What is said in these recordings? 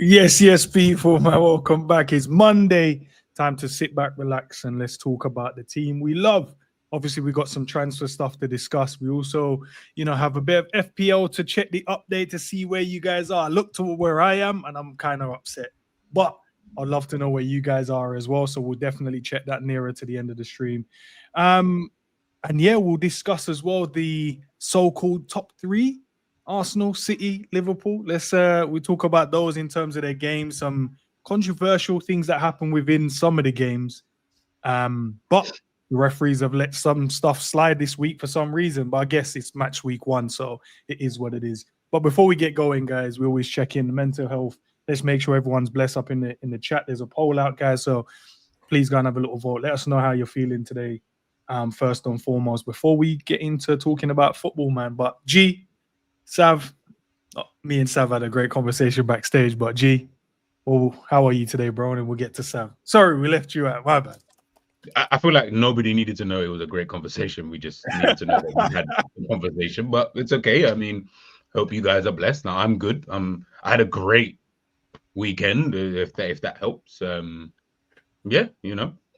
Yes, people, man. Welcome back. It's Monday. Time to sit back, relax, and let's talk about the team we love. Obviously, we got some transfer stuff to discuss. We also, have a bit of FPL to check the update to see where you guys are. I look to where I am, and I'm kind of upset. But I'd love to know where you guys are as well. So we'll definitely check that nearer to the end of the stream. And yeah, we'll discuss as well the so-called top three: Arsenal, City, Liverpool. Let's we talk about those in terms of their games, some controversial things that happen within some of the games. But the referees have let some stuff slide this week for some reason. But I guess it's match week 1, so it is what it is. But before we get going, guys, we always check in the mental health. Let's make sure everyone's blessed up in the chat. There's a poll out, guys. So please go and have a little vote. Let us know how you're feeling today. First and foremost, before we get into talking about football, man. But G, Sav, me and Sav had a great conversation backstage. But G, well, how are you today, bro? And we'll get to Sav. Sorry, we left you out. My bad. I feel like nobody needed to know it was a great conversation. We just needed to know that we had a conversation, but it's okay. I mean, hope you guys are blessed. Now I'm good. I had a great weekend, if that helps. Yeah,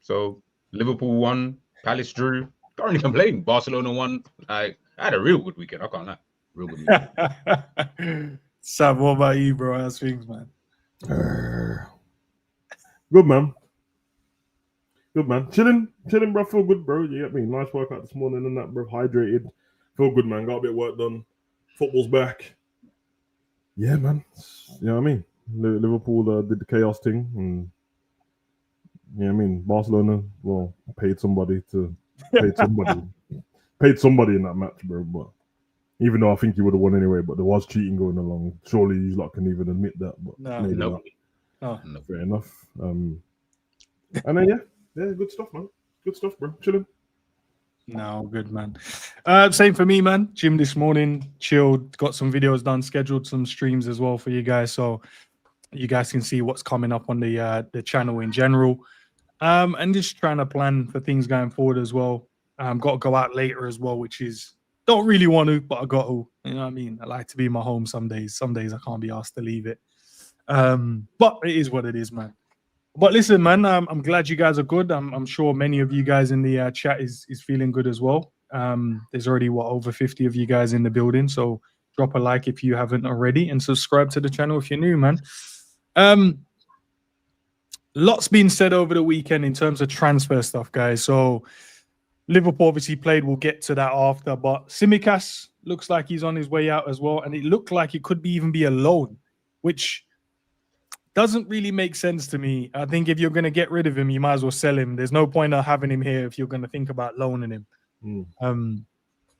So Liverpool won, Palace drew. Can't really complain. Barcelona won. I had a real good weekend. I can't lie. Real good weekend. Sav, what about you, bro? How's things, man? Good, man. Good, man. Chilling, bro. Feel good, bro. You get me? Nice workout this morning and that, bro. Hydrated. Feel good, man. Got a bit of work done. Football's back. Yeah, man. You know what I mean? Liverpool did the chaos thing. And, Barcelona, well, paid somebody in that match, bro. But even though I think he would have won anyway, but there was cheating going along. Surely you lot can even admit that. But maybe not. No. Fair enough. And then, yeah, good stuff, man. Good stuff, bro. Chilling. No, good, man. Same for me, man. Gym this morning, chilled, got some videos done, scheduled some streams as well for you guys, so you guys can see what's coming up on the channel in general. And just trying to plan for things going forward as well. Got to go out later as well, which is don't really want to, but I got to. You know what I mean? I like to be in my home some days. Some days I can't be asked to leave it. But it is what it is, man. But listen, man, I'm glad you guys are good. I'm sure many of you guys in the chat is feeling good as well. There's already, over 50 of you guys in the building. So drop a like if you haven't already and subscribe to the channel if you're new, man. Lots been said over the weekend in terms of transfer stuff, guys. So Liverpool obviously played. We'll get to that after. But Tsimikas looks like he's on his way out as well. And it looked like it could even be a loan, which doesn't really make sense to me. I think if you're going to get rid of him, you might as well sell him. There's no point of having him here if you're going to think about loaning him.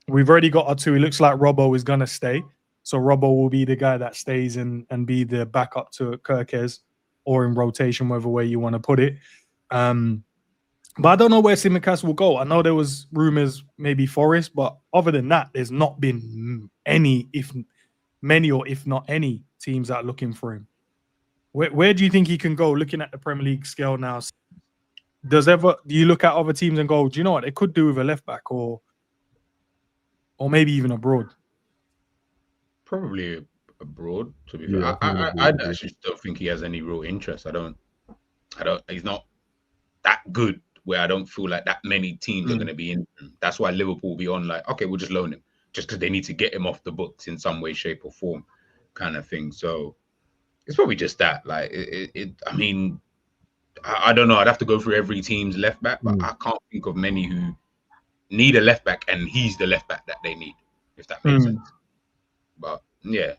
We've already got our two. It looks like Robbo is going to stay. So Robbo will be the guy that stays and be the backup to Kirkes or in rotation, whatever way you want to put it. But I don't know where Tsimikas will go. I know there was rumors maybe Forest, but other than that, there's not been any, if not any teams that are looking for him. Where do you think he can go? Looking at the Premier League scale now, do you look at other teams and go, do you know what they could do with a left back or maybe even abroad? Probably abroad. To be fair, I actually don't think he has any real interest. I don't. He's not that good where I don't feel like that many teams are going to be in him. That's why Liverpool will be on like, okay, we'll just loan him just because they need to get him off the books in some way, shape, or form, kind of thing. So. It's probably just that. Like, I mean, I don't know. I'd have to go through every team's left back, but I can't think of many who need a left back, and he's the left back that they need, if that makes sense. But yeah,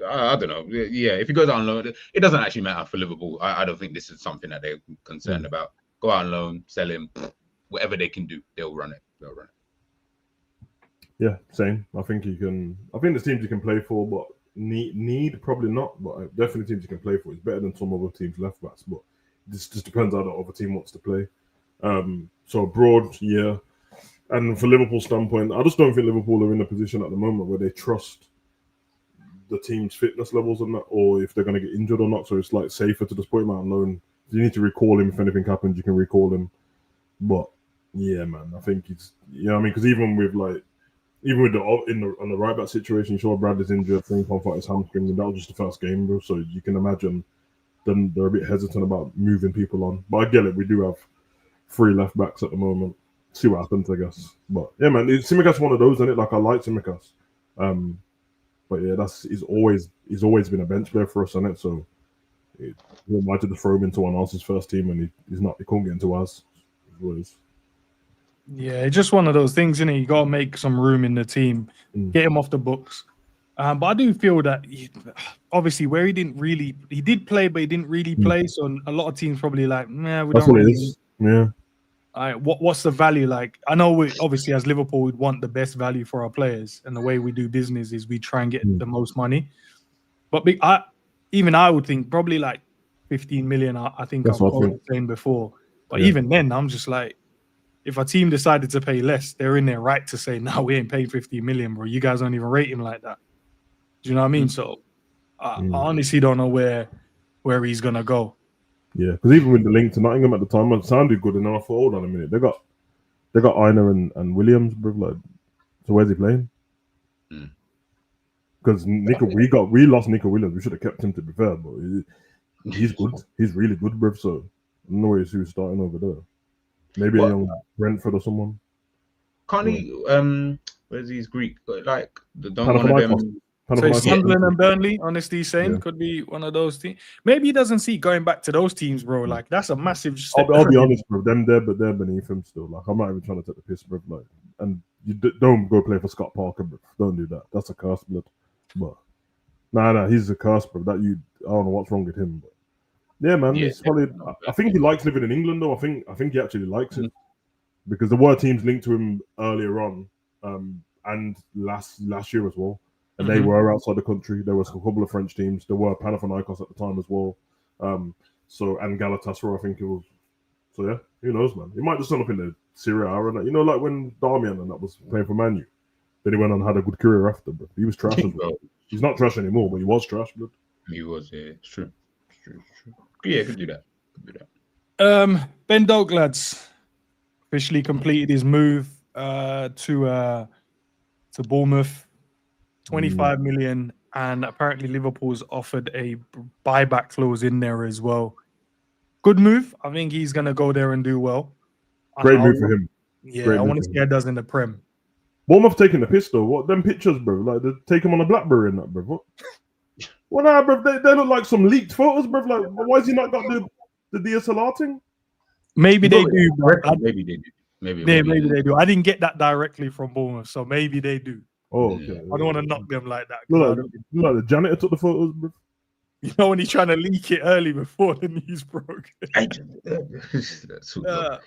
I don't know. Yeah, if he goes out on loan, it doesn't actually matter for Liverpool. I don't think this is something that they're concerned about. Go out on loan, sell him, whatever they can do, they'll run it. Yeah, same. I think there's teams you can play for, but. Need probably not, but definitely teams you can play for. It's better than some other teams' left backs, but this just depends how the other team wants to play. So abroad, yeah. And for Liverpool's standpoint, I just don't think Liverpool are in a position at the moment where they trust the team's fitness levels and that, or if they're going to get injured or not. So it's like safer to just put him out on loan. You need to recall him if anything happens. You can recall him, but yeah, man, I think it's because even with on the right back situation, sure Bradley's injured, thing can't fight his hamstring, and that was just the first game, bro. So you can imagine then they're a bit hesitant about moving people on. But I get it. We do have 3 left backs at the moment. See what happens, I guess. But yeah, man, Tsimikas one of those, isn't it? Like I like Tsimikas. But yeah, he's always been a bench player for us, isn't it? So we might have to throw him into one else's first team, and he can't get into ours. Yeah, it's just one of those things, isn't it? You got to make some room in the team, get him off the books. But I do feel that obviously where he did play, but he didn't really play. So a lot of teams probably like, nah, we That's don't what really. it is. Yeah. What's the value? Like, I know we obviously as Liverpool we'd want the best value for our players, and the way we do business is we try and get the most money. But I would think probably like 15 million. I think I've got saying before. But even then, I'm just like, if a team decided to pay less, they're in their right to say, no, we ain't paying 15 million, bro. You guys don't even rate him like that. Do you know what I mean? So I honestly don't know where he's gonna go. Yeah, because even with the link to Nottingham at the time, it sounded good, and then I thought, hold on a minute, they got Arne and Williams, bro. Like, so where's he playing? Because we lost Nico Williams. We should have kept him, to be fair, but he's good. He's really good, bro. So I don't know where he's starting over there. Maybe a young Brentford or someone. Can't he? Where's his Greek? Like don't one of them. So Sunderland and Burnley, honestly saying, could be one of those teams. Maybe he doesn't see going back to those teams, bro. Like, that's a massive step. I'll be honest, bro. They're beneath him still. Like, I'm not even trying to take the piss, bro. Like, and you don't go play for Scott Parker, bro. Don't do that. That's a curse, blood. But nah, he's a curse, bro. I don't know what's wrong with him. But yeah, man, he's probably. I think he likes living in England, though. I think he actually likes it because there were teams linked to him earlier on, and last year as well. And they were outside the country. There was a couple of French teams. There were Panathinaikos at the time as well. And Galatasaray, I think it was. So yeah, who knows, man? He might just end up in the Serie A and that. You know, like when Darmian and that was playing for Man U. Then he went on and had a good career after, but he was trash as well. He's not trash anymore, but he was trash, blood. He was, yeah. It's true. Yeah, could do that. Ben Doak, lads, officially completed his move to Bournemouth. 25 million, and apparently Liverpool's offered a buyback clause in there as well. Good move. I think he's going to go there and do well. Great move for him. Yeah, I want to see how he does in the Prem. Bournemouth taking the piss though. What them pictures, bro? Like they take him on a BlackBerry and that, bro. What? Well, nah, bro. They look like some leaked photos, bro. Like, why has he not got the DSLR thing? Maybe they do. Maybe they do. Maybe they do. I didn't get that directly from Bournemouth, so maybe they do. Oh, okay. I don't want to knock them like that. Look like the janitor took the photos, bro. You know when he's trying to leak it early before the news broke.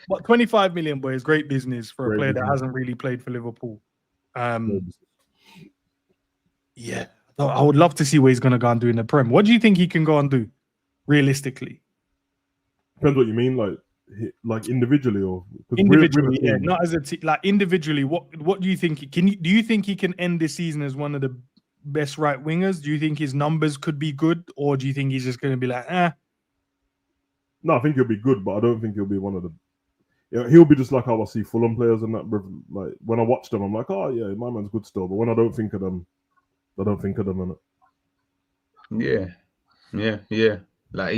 But 25 million, boys, great business for a player that hasn't really played for Liverpool. Yeah, I would love to see what he's going to go and do in the Prem. What do you think he can go and do, realistically? Depends what you mean, like individually or individually, yeah, not as a team. Like individually, what do you think? Do you think he can end this season as one of the best right wingers? Do you think his numbers could be good, or do you think he's just going to be like, No, I think he'll be good, but I don't think he'll be one of the. Yeah, he'll be just like how I see Fulham players and that. Like when I watch them, I'm like, oh yeah, my man's good still. But when I don't think of them, I don't think of them. Yeah. Like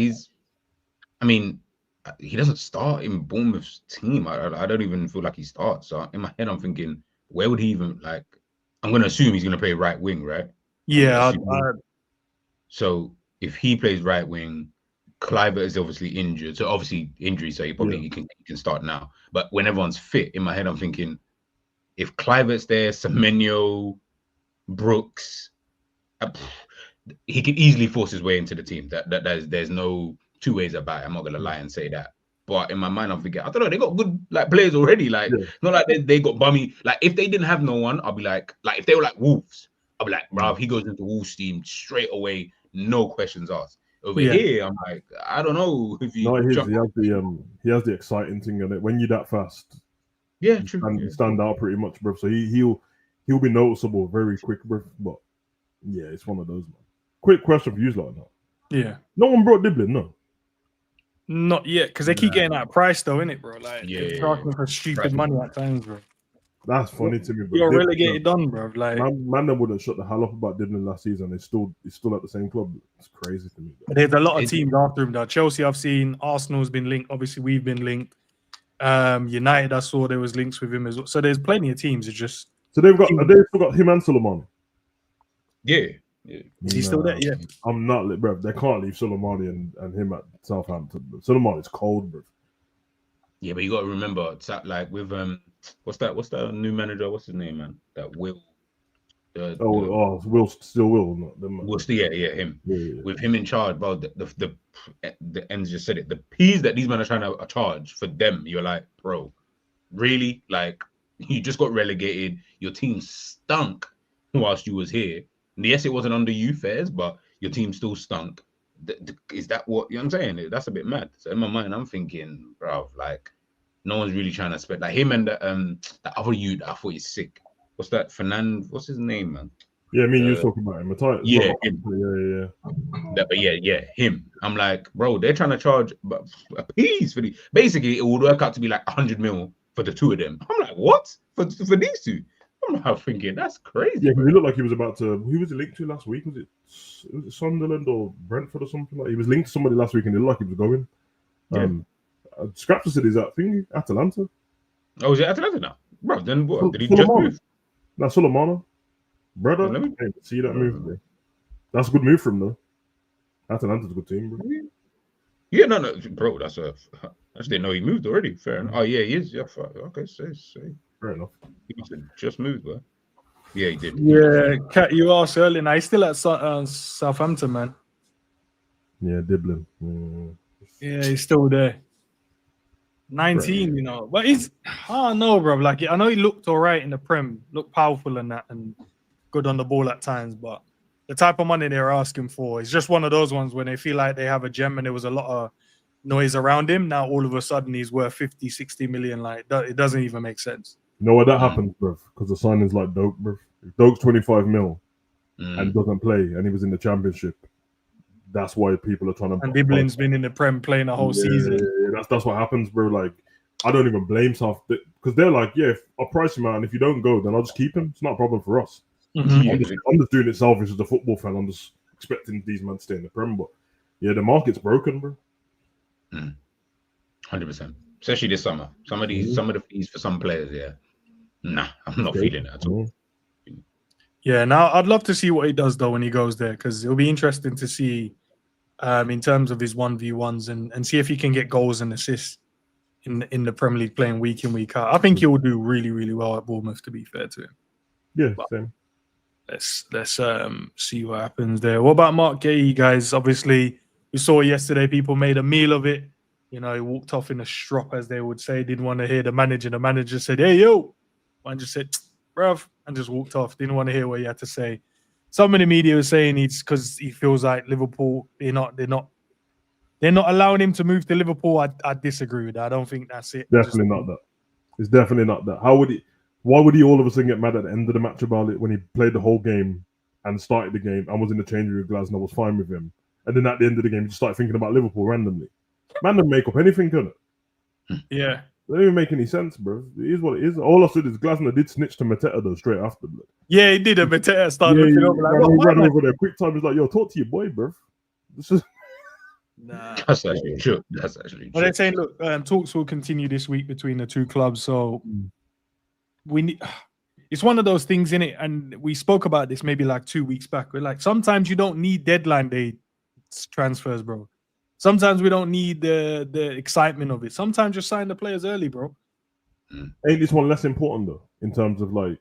he doesn't start in Bournemouth's team. I don't even feel like he starts. So in my head, I'm thinking, where would he even like? I'm going to assume he's going to play right wing, right? Yeah. So if he plays right wing, Kluivert is obviously injured. So obviously injury, so he can start now. But when everyone's fit, in my head, I'm thinking, if Kluivert's there, Semenyo, Brooks, he can easily force his way into the team. There's no two ways about it. I'm not gonna lie and say that. But in my mind, I'm thinking, I don't know, they got good players already. Like, not like they got bummy. Like, if they didn't have no one, I'll be like if they were like Wolves, I'll be like, bruv, he goes into Wolves team straight away, no questions asked. Over here, I'm like, I don't know if he has the exciting thing in it. When you're that fast, you stand out pretty much, bro. So he'll be noticeable very quick, bro. But yeah, it's one of those, man. Quick question for you, like that. Yeah. No one brought Diblin, no. Not yet, because they keep getting that price though, innit, bro? Like, they're talking for stupid money at times, bro. That's funny to me, bro. You're relegated done, bro. Like, man, them wouldn't shut the hell up about Dibbling last season. He's still at the same club. It's crazy to me. There's a lot of teams after him. Though. Chelsea, I've seen. Arsenal's been linked. Obviously, we've been linked. United, I saw there was links with him as well. So there's plenty of teams. It's just so they've still got him and Soleimani. Yeah. Is he still there? Yeah. I'm not, bro. They can't leave Soleimani and him at Southampton. Soleimani's cold, bro. Yeah, but you got to remember, it's like with what's that new manager? What's his name, man? That Will. Will still will not. Will still, him. Yeah. With him in charge, bro. The ends just said it. The P's that these men are trying to charge for them, you're like, bro, really? Like, you just got relegated. Your team stunk whilst you was here. And yes, it wasn't under you, Fairs, but your team still stunk. Is that what you know what I'm saying? That's a bit mad. So in my mind, I'm thinking, bro, like, no one's really trying to spend like him and the other youth. I thought he's sick. What's that? Fernand? What's his name, man? Yeah, me and you was talking about him. Him. Yeah, him. I'm like, bro, they're trying to charge a piece for these. Basically, it would work out to be like 100 mil for the two of them. I'm like, what? For these two? I'm not thinking that's crazy. Yeah, because he looked like he was about to. Who was he linked to last week? Was it Sunderland or Brentford or something? Like he was linked to somebody last week, and it looked like he was going. Scrapper said he's at thingy Atalanta. Oh, is it Atalanta now? Bro, then what? Did he just move? That's Soleimani. Brother, see that move, bro. That's a good move from though. Atalanta's a good team, bro. Yeah, no, bro. I just didn't know he moved already. Fair enough. Oh yeah, he is. Yeah, okay, say. Fair enough. He must have just moved, bro. Yeah, he did. Yeah, Kat, you asked earlier. Now he's still at Southampton, man. Yeah, Dibbling. Yeah, he's still there. 19, right. You know, but I don't know, bro. Like, I know he looked all right in the Prem, looked powerful and that, and good on the ball at times. But the type of money they're asking for is just one of those ones when they feel like they have a gem and there was a lot of noise around him. Now all of a sudden he's worth 50, 60 million. Like, it doesn't even make sense. You know why that happens, bro? Because the signing's like Doak, bro. If Doak's 25 mil and doesn't play, and he was in the Championship, that's why people are trying to. And Dibbling's been in the Prem playing a whole season. Yeah, that's what happens, bro. Like, I don't even blame South because they're like, yeah, if I'll price him out, and if you don't go, then I'll just keep him. It's not a problem for us. Mm-hmm. I'm just doing it selfish as a football fan. I'm just expecting these men to stay in the Prem, but yeah, the market's broken, bro. 100%, especially this summer. Some of the fees for some players, yeah. Nah, I'm not feeling it at all. Yeah, now I'd love to see what he does though when he goes there, because it'll be interesting to see in terms of his 1v1s and see if he can get goals and assists in the Premier League playing week in, week out. I think he'll do really, really well at Bournemouth, to be fair to him. Yeah, but same. Let's see what happens there. What about Marc Guehi, guys? Obviously, we saw yesterday people made a meal of it. You know, he walked off in a strop, as they would say. Didn't want to hear the manager. The manager said, "Hey, yo." And just said, "Bruv," and just walked off. Didn't want to hear what he had to say. Some of the media was saying it's because he feels like Liverpool, they're not allowing him to move to Liverpool. I disagree with that. I don't think that's it. Definitely not that. It's definitely not that. Why would he all of a sudden get mad at the end of the match about it when he played the whole game and started the game and was in the changing room with Glasner, was fine with him. And then at the end of the game, he just started thinking about Liverpool randomly. Man doesn't make up anything, can it? Yeah. It don't even make any sense, bro. It is what it is. All I said is Glasner did snitch to Mateta though straight after. Like. Yeah, he did. Mateta started looking over like, he ran over there quick time. He's like, "Yo, talk to your boy, bro." This is that's actually true. That's actually true. But they're saying, look, talks will continue this week between the two clubs. So we need. It's one of those things, in it, and we spoke about this maybe like 2 weeks back. We're like, sometimes you don't need deadline day transfers, bro. Sometimes we don't need the excitement of it. Sometimes just sign the players early, bro. Ain't this one less important though, in terms of like?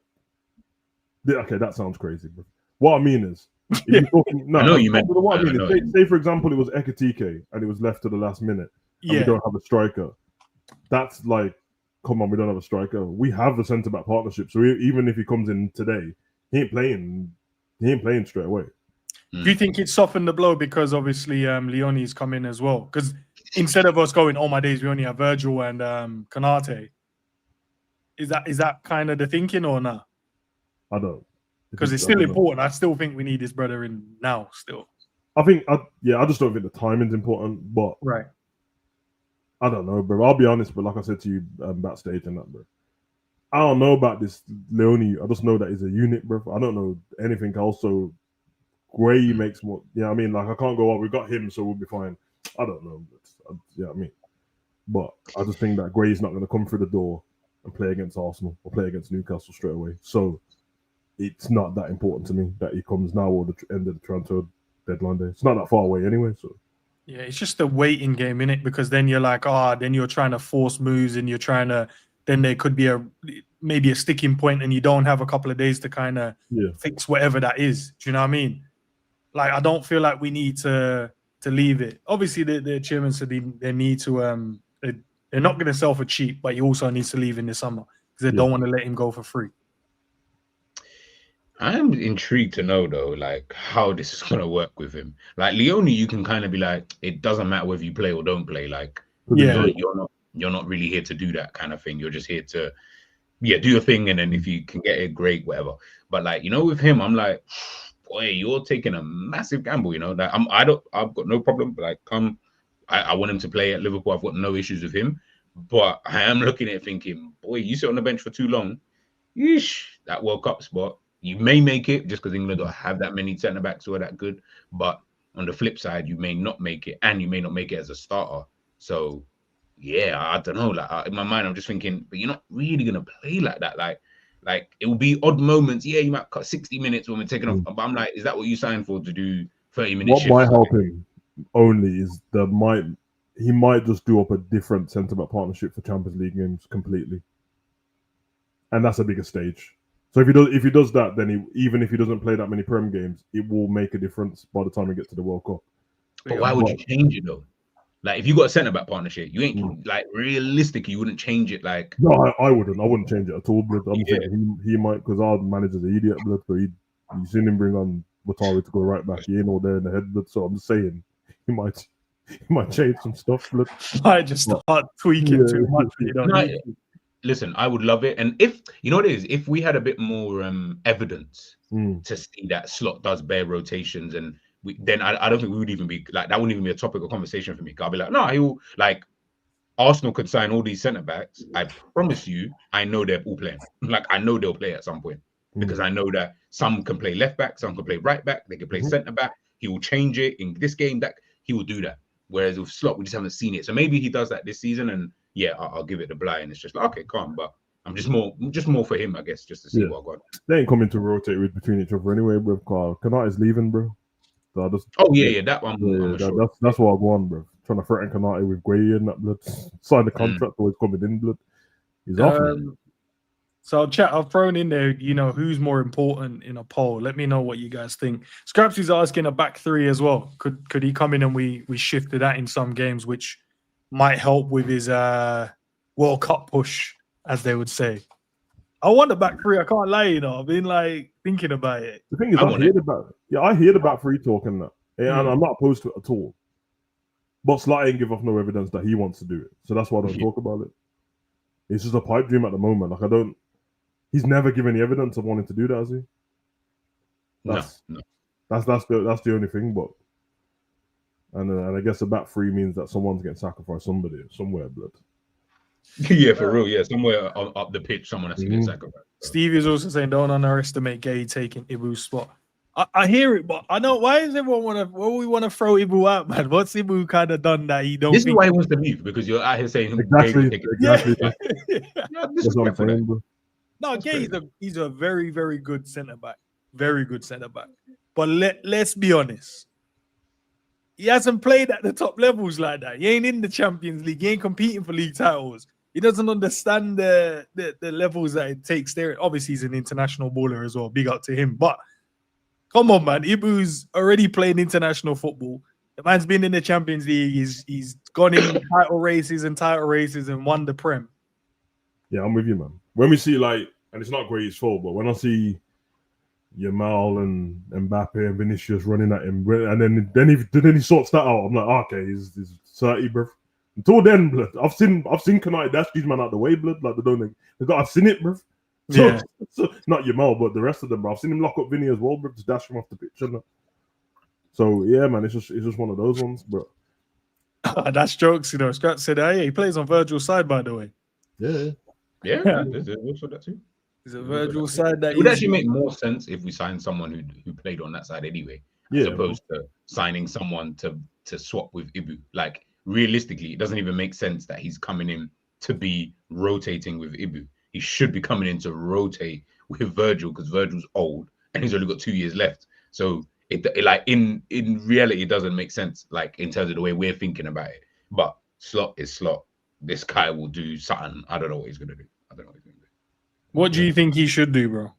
Okay, that sounds crazy, bro. What I mean is, if you're talking, no, I know you meant. What I mean is, say for example, it was Ekitike and it was left to the last minute, and we don't have a striker. That's like, come on, we don't have a striker. We have the centre back partnership, so even if he comes in today, he ain't playing straight away. Do you think it softened the blow because obviously Leone's come in as well? Because instead of us going, oh my days, we only have Virgil and Konate. Is that kind of the thinking or not? I don't. Because it's still important. I still think we need this brother in now still. I just don't think the timing's important. But right. I don't know, bro. I'll be honest, but like I said to you backstage and that, bro. I don't know about this Leone. I just know that he's a unit, bro. I don't know anything else. So Guehi makes more. Yeah, I mean, like I can't go. Oh, we got him, so we'll be fine. I don't know. Yeah, I mean, but I just think that Guehi's not going to come through the door and play against Arsenal or play against Newcastle straight away. So it's not that important to me that he comes now or the end of the transfer deadline day. It's not that far away anyway. So yeah, it's just a waiting game, innit? Because then you're like, then you're trying to force moves and you're trying to. Then there could be maybe a sticking point, and you don't have a couple of days to kind of fix whatever that is. Do you know what I mean? Like, I don't feel like we need to leave it. Obviously, the chairman said they need to. They're not going to sell for cheap, but he also needs to leave in the summer because they don't want to let him go for free. I am intrigued to know though, like how this is going to work with him. Like Leone, you can kind of be like, it doesn't matter whether you play or don't play. Like, you're not really here to do that kind of thing. You're just here to, do your thing, and then if you can get it, great, whatever. But like, with him, I'm like, boy, you're taking a massive gamble. That I've got no problem. Like, I want him to play at Liverpool. I've got no issues with him. But I am looking at it thinking, boy, you sit on the bench for too long. Yeesh, that World Cup spot. You may make it just because England don't have that many centre backs who are that good. But on the flip side, you may not make it, and you may not make it as a starter. So, yeah, I don't know. Like in my mind, I'm just thinking, but you're not really gonna play like that. Like it will be odd moments. Yeah, you might cut 60 minutes when we're taking off. But I'm like, is that what you signed for, to do 30 minutes? What might help him only is he might just do up a different centre back partnership for Champions League games completely, and that's a bigger stage. So if he does that, then even if he doesn't play that many Prem games, it will make a difference by the time we get to the World Cup. But why would you change it though? Like if you got a centre back partnership, you ain't like realistically, you wouldn't change it. Like no, I wouldn't. I wouldn't change it at all. Blood. I'm thinking he might, because our manager's an idiot. Blood. So you seen him bring on Watari to go right back. He ain't all there in the head. Blood. So I'm just saying he might change some stuff. Blood. Might just start tweaking too much. Listen, I would love it. And if you know what it is, if we had a bit more evidence to see that Slot does bare rotations, and then I don't think we would even be like, that wouldn't even be a topic of conversation for me. I'll be like, no, he'll like Arsenal could sign all these centre backs. I promise you, I know they're all playing. Like I know they'll play at some point because I know that some can play left back, some can play right back, they can play centre back. He will change it in this game. That he will do that. Whereas with Slot, we just haven't seen it. So maybe he does that this season, and I'll give it the blind. It's just like, okay, calm. But I'm just more for him, I guess, just to see what I got. They ain't coming to rotate with between each other anyway, bro. Kanate is leaving, bro. So that one. That's what I want, bro. Trying to threaten Kanate with Guehi and that, blood. Sign the contract, always coming in, blood. He's off. So chat, I've thrown in there, who's more important in a poll. Let me know what you guys think. Scraps asking a back three as well. Could he come in and we shifted that in some games, which might help with his World Cup push, as they would say. I want the back three. I can't lie, I've been like thinking about it. The thing is, I hear the back three talking that, and I'm not opposed to it at all. But Slot ain't give off no evidence that he wants to do it, so that's why I don't talk about it. It's just a pipe dream at the moment. Like he's never given any evidence of wanting to do that, has he? No. That's the only thing. But and I guess the back three means that someone's getting sacrificed somewhere, blood. Yeah, for real. Yeah, somewhere up the pitch, someone has to get sacrificed. Steve is also saying, don't underestimate Guehi taking Ibu's spot. I hear it, but I know why does everyone want to throw Ibu out, man? What's Ibu kind of done that he don't? This is why he wants to leave, because you're out here saying exactly. That's what I'm saying, bro. No, he's a very, very good centre back. Very good centre back. But let's be honest. He hasn't played at the top levels like that. He ain't in the Champions League. He ain't competing for league titles. He doesn't understand the levels that it takes there. Obviously, he's an international baller as well. Big up to him. But come on, man. Ibu's already playing international football. The man's been in the Champions League. He's gone in title races and won the Prem. Yeah, I'm with you, man. When we see and it's not Guehi's fault, but when I see Yamal and Mbappe and Vinicius running at him, and then he sorts that out, I'm like, okay, he's 30, bro. Until then, blood, I've seen Kanate dash these man out the way, blood. Like I've seen it, bro. So not Yamal, but the rest of them, bro. I've seen him lock up Vinny as well, bro, to dash him off the pitch. So yeah, man, it's just one of those ones, bro. That's jokes, Scott said, hey, he plays on Virgil's side, by the way. Yeah. Yeah, there's also that too. Is a Virgil side that it would actually make more sense if we signed someone who played on that side anyway, as opposed to signing someone to swap with Ibu. Like realistically, it doesn't even make sense that he's coming in to be rotating with Ibu. He should be coming in to rotate with Virgil because Virgil's old and he's only got 2 years left. So it like in reality, it doesn't make sense, like in terms of the way we're thinking about it. But Slot is Slot. This guy will do something. I don't know what he's gonna do. I don't know what he's gonna do. What do you think he should do, bro?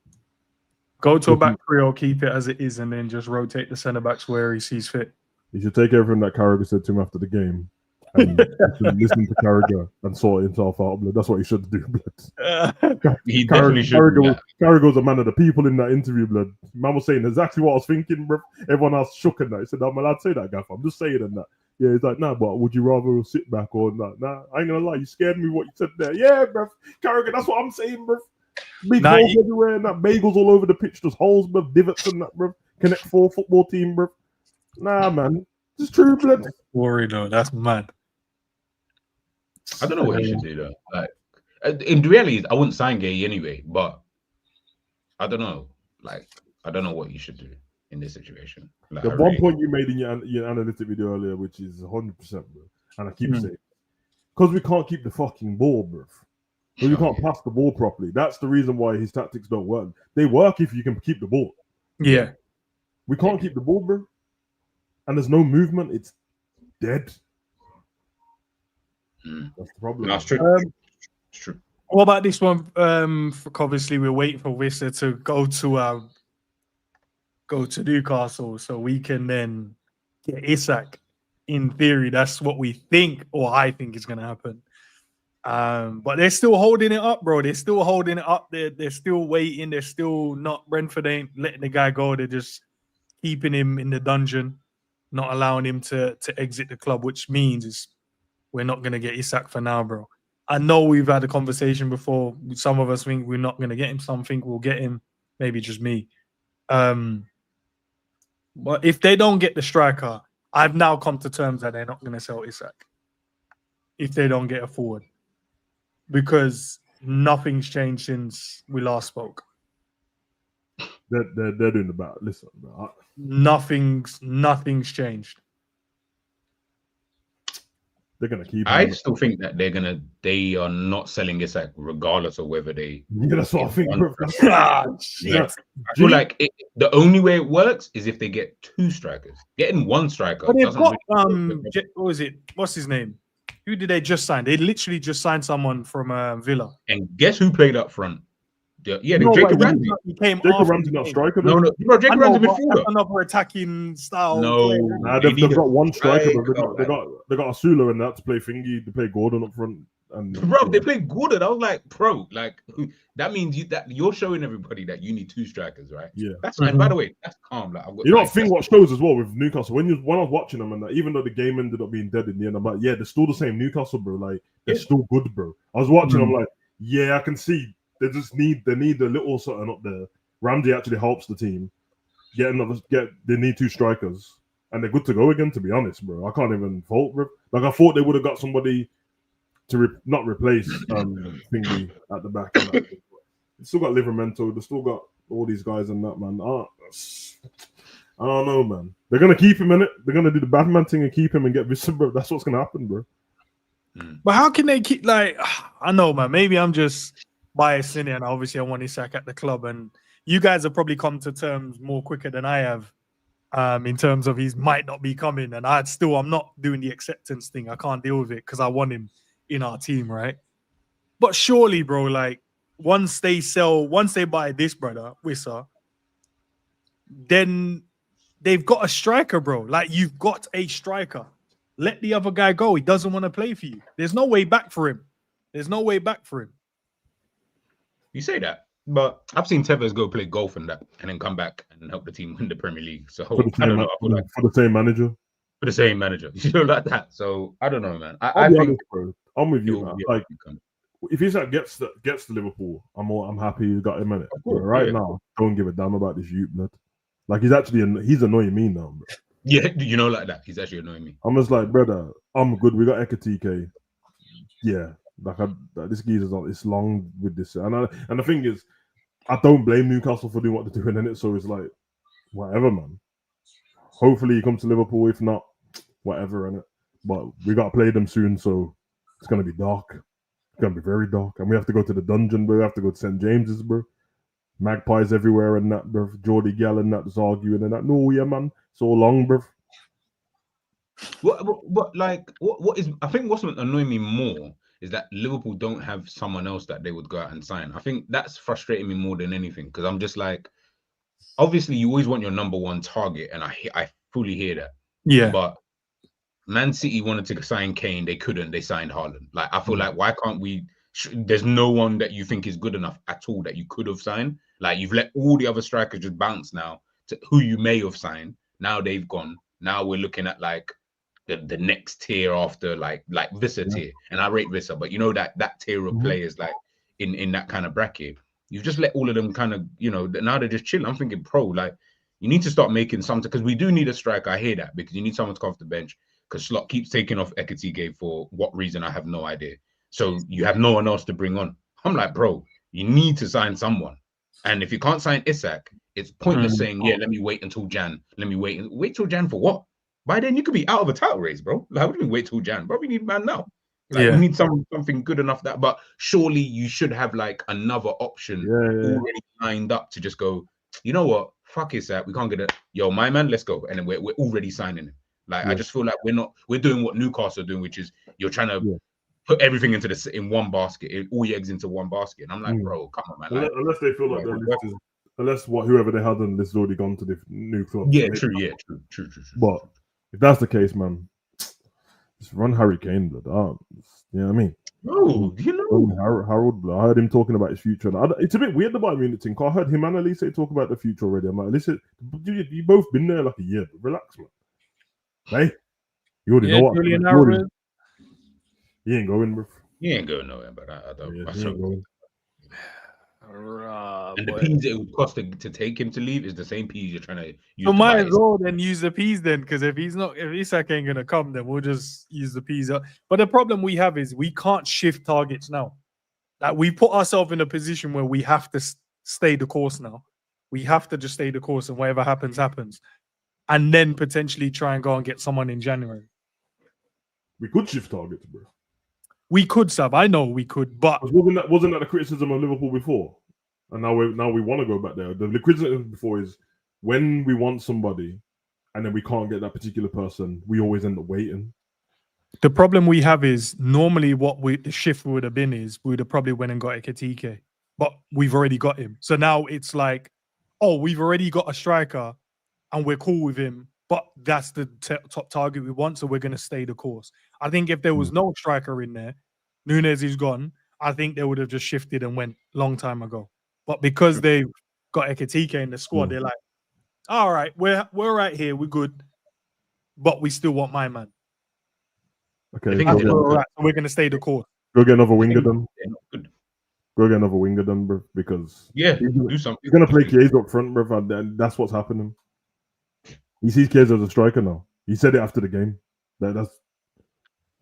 Go to a back three or keep it as it is and then just rotate the centre backs where he sees fit? He should take everything that Carragher said to him after the game and listen to Carragher and sort himself out. Blood. That's what he should do, blood. He definitely should. Carragher was a man of the people in that interview, blood. Man was saying exactly what I was thinking, bro. Everyone else shook at that. He said, I'm allowed to say that, Gaff. I'm just saying that. Yeah, he's like, nah, but would you rather sit back or not? Nah, I ain't gonna lie, you scared me what you said there. Yeah, bro. Carragher, that's what I'm saying, bro. Big holes everywhere and that bagels all over the pitch, just holes, bro, divots and that, bro. Connect 4 football team, bro. Nah, man. It's true, blood. Worry though, that's mad. I don't know what he should do though. Like in reality, I wouldn't sign Guehi anyway, but I don't know. Like, I don't know what you should do in this situation. Like, the one point you made in your analytic video earlier, which is 100%, bro, and I keep saying, because we can't keep the fucking ball, bro. Because we can't pass the ball properly. That's the reason why his tactics don't work. They work if you can keep the ball. Yeah. We can't keep the ball, bro. And there's no movement. It's dead. That's the problem. That's true. True. What about this one? Obviously, we're waiting for Wissa to go to Newcastle so we can then get Isak. In theory, that's what we think, or I think is going to happen. But they're still holding it up, bro. They're still holding it up. They're still waiting. They're still not. Brentford ain't letting the guy go. They're just keeping him in the dungeon, not allowing him to exit the club, which means we're not going to get Isak for now, bro. I know we've had a conversation before. Some of us think we're not going to get him. Some think we'll get him. Maybe just me. But if they don't get the striker, I've now come to terms that they're not going to sell Isak if they don't get a forward. Because nothing's changed since we last spoke. They're doing the battle. Listen, bro. Nothing's changed. They're gonna keep. I still think that they are not selling Isak regardless of whether they. Yeah, that's what I think. Shit. I feel like the only way it works is if they get 2 strikers. Getting 1 striker. But they've got what is it? What's his name? Who did they just sign? They literally just signed someone from Villa. And guess who played up front? Jacob Ramsey. Jacob Ramsey not striker. No, Jacob Ramsey midfielder. Another attacking style. Nah, they've got 1 striker. They got Asula and that to play thingy. They play Gordon up front. And bro, they played Gordon. I was like, bro, like that means you're showing everybody that you need 2 strikers, right? Yeah. That's and by the way, that's calm. Like, you know, thing what shows as well with Newcastle when I was watching them, and even though the game ended up being dead in the end, I'm like, yeah, they're still the same Newcastle, bro. Like they're still good, bro. I was watching them like, yeah, I can see they need a little something up there. Ramsey actually helps the team. They need 2 strikers, and they're good to go again. To be honest, bro, I can't even fault, bro. Like I thought they would have got somebody to not replace thingy at the back. They still got Livermento. They still got all these guys and that, man. I don't know, man. They're gonna keep him in it. They're gonna do the Batman thing and keep him and get Vista, bro. That's what's gonna happen, bro. But how can they keep I know, man. Maybe I'm just biased in it, and obviously I want Isak at the club. And you guys have probably come to terms more quicker than I have, in terms of he might not be coming. And I'm not doing the acceptance thing. I can't deal with it because I want him in our team, right? But surely, bro, like once they buy this brother, Wissa, then they've got a striker, bro. Like you've got a striker. Let the other guy go. He doesn't want to play for you. There's no way back for him. You say that, but I've seen Tevez go play golf and then come back and help the team win the Premier League. So I don't know. For the same manager. For the same manager, you know, like that. So I don't know, man. I think honest, bro. I'm with you, man. Like if Isak gets to Liverpool, I'm happy you got him in it. Right now, don't give a damn about this youth, blood. Like he's annoying me now, bro. Yeah, you know, like that. He's actually annoying me. I'm just like, brother, I'm good. We got Ekatike. Yeah, This geezer's on. It's long with this, and the thing is, I don't blame Newcastle for doing what they're doing in it. So it's like, whatever, man. Hopefully he comes to Liverpool. If not, whatever, innit? But we got to play them soon, so it's gonna be dark. It's gonna be very dark, and we have to go to the dungeon, bro. We have to go to St. James's, bro. Magpies everywhere and that, bro. Geordie Gal and that's arguing and that. No, yeah, man. So long, bro. What is? I think what's annoying me more is that Liverpool don't have someone else that they would go out and sign. I think that's frustrating me more than anything because I'm just like, obviously you always want your number one target, and I fully hear that. Yeah. But Man City wanted to sign Kane, they couldn't. They signed Haaland. Like I feel like why can't we? There's no one that you think is good enough at all that you could have signed. Like you've let all the other strikers just bounce now to who you may have signed. Now they've gone. Now we're looking at like the next tier after like Vissa tier, and I rate Vissa, but you know that tier of players like in that kind of bracket, you've just let all of them kind of now they're just chilling. I'm thinking, like you need to start making something because we do need a striker. I hear that because you need someone to come off the bench because Slot keeps taking off Ekitike for what reason I have no idea. So you have no one else to bring on. I'm like, bro, you need to sign someone, and if you can't sign Isak, it's pointless saying let me wait until Jan. Let me wait till Jan for what? By then you could be out of a title race, bro. Like, what do you wait till Jan? Bro, we need man now. Like, we need something good enough that. But surely you should have like another option already lined up to just go. You know what? Fuck is that? We can't get it. Yo, my man, let's go. And then we're already signing him. Like I just feel like we're doing what Newcastle are doing, which is you're trying to put everything in one basket, all your eggs into one basket. And I'm like, bro, come on, man. Unless they feel like their list is, whoever they had on this has already gone to the new club. Yeah, true. But if that's the case, man, just run Harry Kane, blood. You know what I mean? Oh, Harold, I heard him talking about his future. It's a bit weird the Bayern Munich thing. I heard him and Elise talk about the future already. I'm like, listen, you both been there like a year. Relax, man. Hey, you already know what. He ain't going, bro. He ain't going nowhere, but I don't. He ain't going. And the peas it would cost to take him to leave is the same peas you're trying to use. So might as well then use the peas then, because if Isak ain't gonna come, then we'll just use the peas up. But the problem we have is we can't shift targets now. Like we put ourselves in a position where we have to stay the course now. We have to just stay the course, and whatever happens, happens, and then potentially try and go and get someone in January. We could shift targets, bro. We could, Sab. I know we could, but wasn't that the criticism of Liverpool before? And now we want to go back there. The criticism before is when we want somebody and then we can't get that particular person, we always end up waiting. The problem we have is normally the shift would have been is we would have probably went and got Ekitike, but we've already got him. So now it's like, oh, we've already got a striker and we're cool with him, but that's the top target we want, so we're going to stay the course. I think if there was no striker in there, Nunes is gone, I think they would have just shifted and went long time ago. But because they've got Ekitike in the squad, they're like, all right, we're right here, we're good, but we still want my man. Okay, so we're going to stay the course. Go get another winger then. Go get another winger then, bro, because do something. He's going to play Chiesa up front, bro, and that's what's happening. He sees Chiesa as a striker now. He said it after the game. That's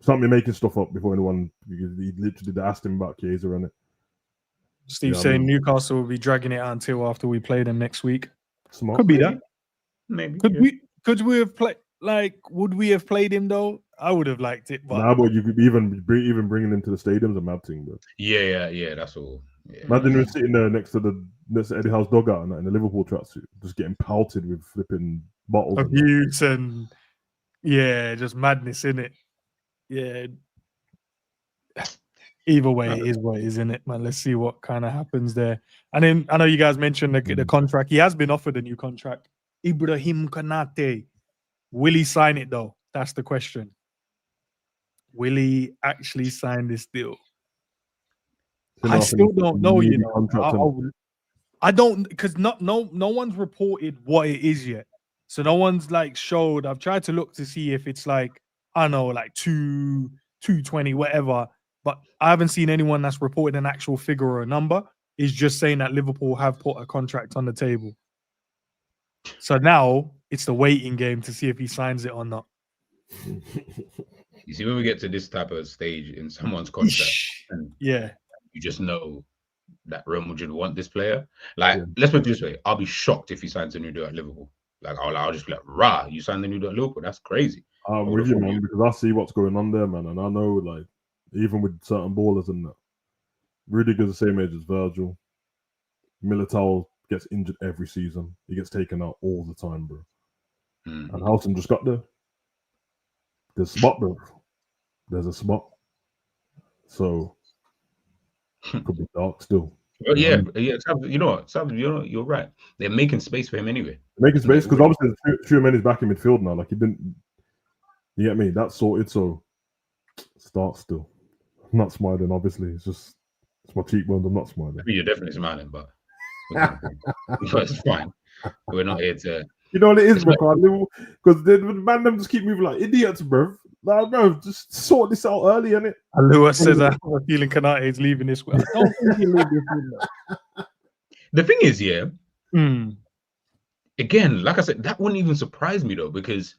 something making stuff up before anyone. He literally asked him about Chiesa and it. Steve saying Newcastle will be dragging it until after we play them next week. Smart. Could be that. Maybe. Could we have played? Like, would we have played him though? I would have liked it. But but you could even bringing him to the stadium's a mad thing, bro. Yeah. That's all. Yeah. Imagine him sitting there next to Eddie Howe's dugout in the Liverpool tracksuit, just getting pelted with flipping bottles, abuse and just madness in it. Yeah. Either way, it is what it is, isn't it, man? Let's see what kind of happens there. And then I know you guys mentioned the contract. He has been offered a new contract. Ibrahim Konate. Will he sign it though? That's the question. Will he actually sign this deal? I still don't know, I don't, because no one's reported what it is yet. So no one's like showed. I've tried to look to see if it's like, I don't know, like 220, whatever. But I haven't seen anyone that's reported an actual figure or a number. It's just saying that Liverpool have put a contract on the table. So now it's the waiting game to see if he signs it or not. You see, when we get to this type of stage in someone's contract, and yeah, you just know that Real Madrid want this player. Like, let's put it this way: I'll be shocked if he signs a new deal at Liverpool. Like, I'll just be like, "Rah, you signed a new deal at Liverpool? That's crazy." I'm with you, man, because I see what's going on there, man, and I know, like, even with certain ballers and that, Rudiger's the same age as Virgil. Militao gets injured every season. He gets taken out all the time, bro. And Houghton just got there. There's a spot, bro. There's a spot. So could be dark still. Well, yeah. You know what? You're right. They're making space for him anyway. Making space because obviously Tchouameni's back in midfield now. Like, he didn't. You get me? That's sorted. So start still. I'm not smiling. Obviously, it's my cheekbones. I'm not smiling. I mean, you're definitely smiling, but it's fine. We're not here to. You know what it is, bro? Because the man them just keep moving like idiots, bro. Like, bro, just sort this out early, innit? And Lewis says, I have a feeling Kanate is leaving this way. I don't think he'll leave this window. The thing is, again, like I said, that wouldn't even surprise me though, because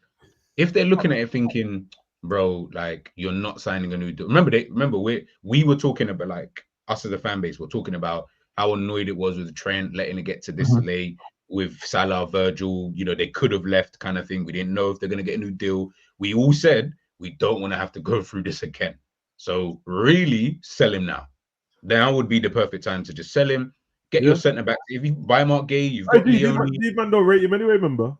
if they're looking at it thinking, bro, like, you're not signing a new deal. Remember, we were talking about, like, us as a fan base, we're talking about how annoyed it was with Trent letting it get to this late, with Salah, Virgil, you know, they could have left kind of thing. We didn't know if they're going to get a new deal. We all said we don't want to have to go through this again. So really sell him now. Now would be the perfect time to just sell him, get your centre back. If you buy Marc Guehi, you've got Leon. Man don't rate him anyway, remember?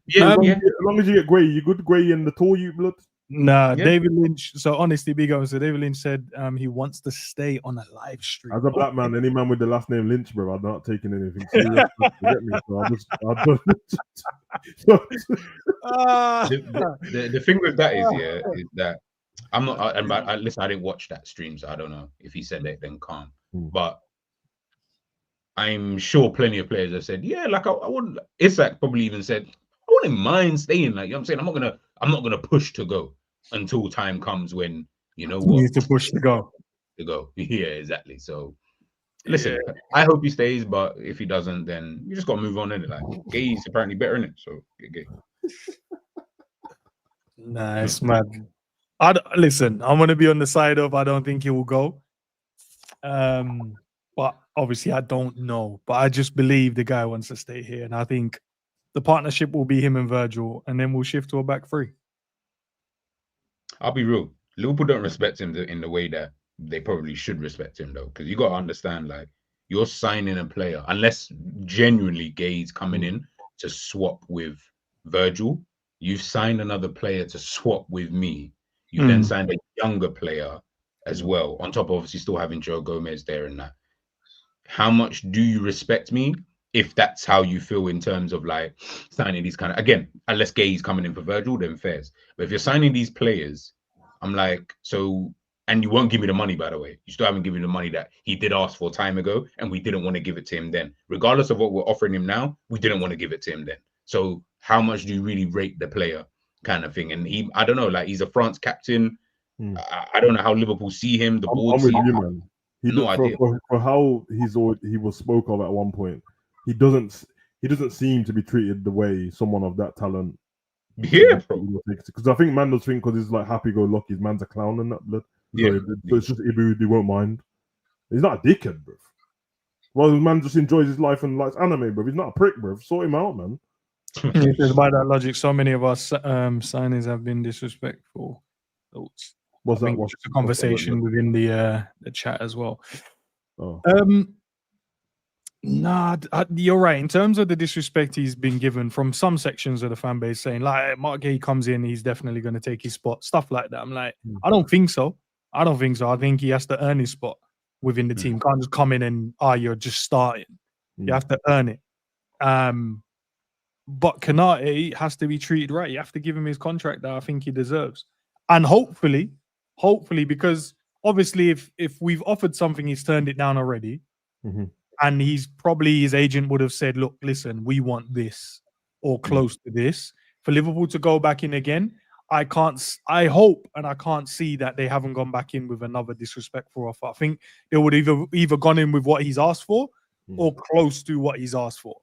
Yeah, as long as you get Guehi, you good Guehi in the tall you blood. Nah, David Lynch. So honestly, big up. So David Lynch said he wants to stay on a live stream. As a black man, any man with the last name Lynch, bro, I'm not taking anything serious. You get me? So the thing with that is that I'm not. Listen, I didn't watch that stream, so I don't know if he said it. Then calm, but I'm sure plenty of players have said, yeah, like I wouldn't. Isak probably even said, I wouldn't mind staying. Like, you know what I'm saying, I'm not gonna push to go until time comes when, you know what, you need to push to go. Yeah, exactly. So listen, I hope he stays, but if he doesn't, then you just gotta move on in it. Like, Guehi's apparently better in it, so get Guehi. Nice, man. Listen, I'm gonna be on the side of I don't think he will go. But obviously I don't know. But I just believe the guy wants to stay here, and I think the partnership will be him and Virgil, and then we'll shift to a back three. I'll be real. Liverpool don't respect him in the way that they probably should respect him, though, because you got to understand, like, you're signing a player, unless genuinely Guehi's coming in to swap with Virgil, you've signed another player to swap with me. You then signed a younger player as well, on top of obviously still having Joe Gomez there and that. How much do you respect me if that's how you feel in terms of, like, signing these kind of, again, unless Guehi's coming in for Virgil, then fairs. But if you're signing these players, I'm like, so, and you won't give me the money, by the way. You still haven't given me the money that he did ask for time ago, and we didn't want to give it to him then. Regardless of what we're offering him now, we didn't want to give it to him then. So how much do you really rate the player, kind of thing? And I don't know, like, he's a France captain. I don't know how Liverpool see him. The board see him. Man. No idea. For how he was spoke of at one point, he doesn't seem to be treated the way someone of that talent. Yeah, because I think man does think because he's like happy-go-lucky, his man's a clown and that blood. So it's just Ibu, they won't mind. He's not a dickhead, bro. Well, the man just enjoys his life and likes anime, bro. He's not a prick, bro. Sort him out, man. By that logic, so many of our signings have been disrespectful. What's that? What's a conversation within the chat as well. Oh. You're right. In terms of the disrespect he's been given from some sections of the fan base, saying like Marc Guehi comes in, he's definitely going to take his spot, stuff like that. I'm like, I don't think so. I think he has to earn his spot within the team. Can't just come in and you're just starting. You have to earn it. But Kanate has to be treated right. You have to give him his contract that I think he deserves. And hopefully, because obviously if we've offered something, he's turned it down already. And his agent would have said, look, listen, we want this or close to this. For Liverpool to go back in again, I hope and I can't see that they haven't gone back in with another disrespectful offer. I think they would either gone in with what he's asked for or close to what he's asked for.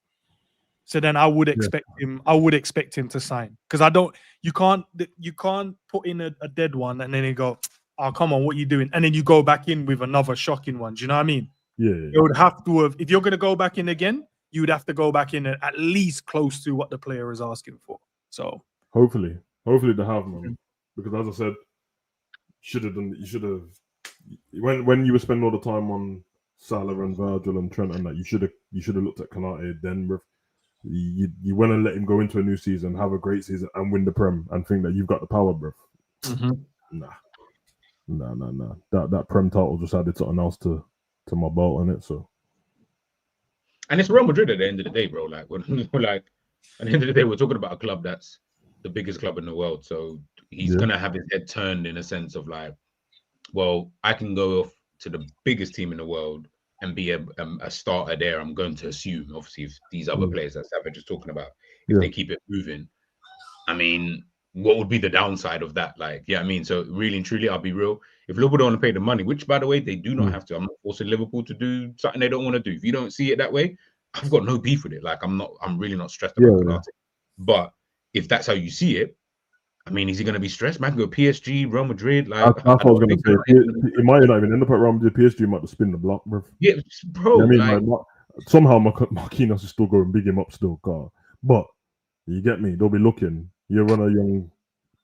So then I would expect him. I would expect him to sign because you can't put in a dead one and then you go, oh come on, what are you doing? And then you go back in with another shocking one. Do you know what I mean? Yeah. You would have to have, if you're going to go back in again, you would have to go back in at least close to what the player is asking for. So hopefully they have, man. Because as I said, you should have when you were spending all the time on Salah and Virgil and Trent and that, you should have looked at Konate then, bro. You went and let him go into a new season, have a great season, and win the Prem, and think that you've got the power, bro. Nah. That Prem title just added something else to my belt on it. So, and it's Real Madrid at the end of the day, bro. Like when at the end of the day, we're talking about a club that's the biggest club in the world. So he's gonna have his head turned in a sense of like, well, I can go off to the biggest team in the world and be a starter there. I'm going to assume, obviously, if these other players that Savage is talking about, if they keep it moving, I mean, what would be the downside of that? Like, I mean, so really and truly, I'll be real. If Liverpool don't want to pay the money, which by the way, they do not have to. I'm not forcing Liverpool to do something they don't want to do. If you don't see it that way, I've got no beef with it. Like, I'm really not stressed about Konate. But if that's how you see it, I mean, is he going to be stressed? Man, go PSG, Real Madrid. Like, that's what I was going to say. He might not even end up at Real Madrid. PSG might just spin the block, bro. Yeah, bro. You know I mean, somehow Marquinhos is still going big him up still, God. But you get me? They'll be looking. You run a young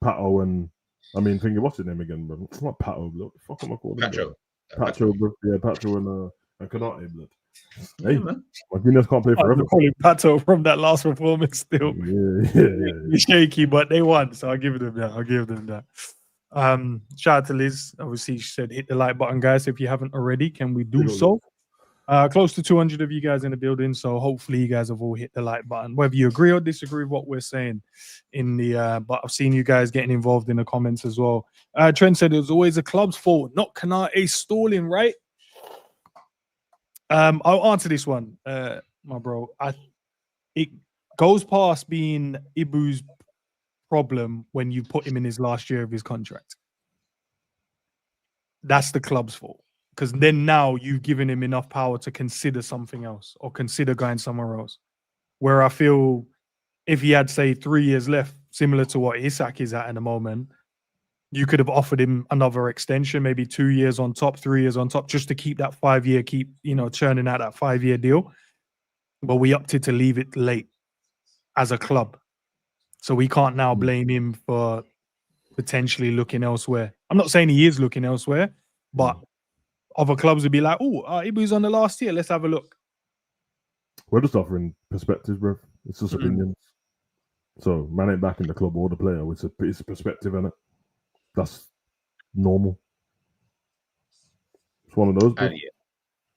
Pato and what's his name again, bro? It's not Pato, blood. The fuck am I calling him? Pato, bro. Yeah, Pato and Konate, blood. Hey, man. Marquinhos can't play forever. Calling Pato from that last performance still. Yeah. Shaky, but they won, so I'll give them that. Shout out to Liz. Obviously, she said hit the like button, guys. If you haven't already, can we do so? Close to 200 of you guys in the building, so hopefully you guys have all hit the like button. Whether you agree or disagree with what we're saying in the, but I've seen you guys getting involved in the comments as well. Trent said it was always a club's fault, not Konate stalling, right? I'll answer this one, my bro. It goes past being Ibu's problem when you put him in his last year of his contract. That's the club's fault. Because then now you've given him enough power to consider something else or consider going somewhere else. Where I feel if he had, say, 3 years left, similar to what Isak is at the moment, you could have offered him another extension, maybe 2 years on top, 3 years on top, just to keep that 5 year, churning out that 5 year deal. But we opted to leave it late as a club. So we can't now blame him for potentially looking elsewhere. I'm not saying he is looking elsewhere, but other clubs would be like, Ibu's on the last year. Let's have a look. We're just offering perspectives, bro. It's just opinions. So, man ain't backing the club or the player. It's a perspective, innit? That's normal. It's one of those.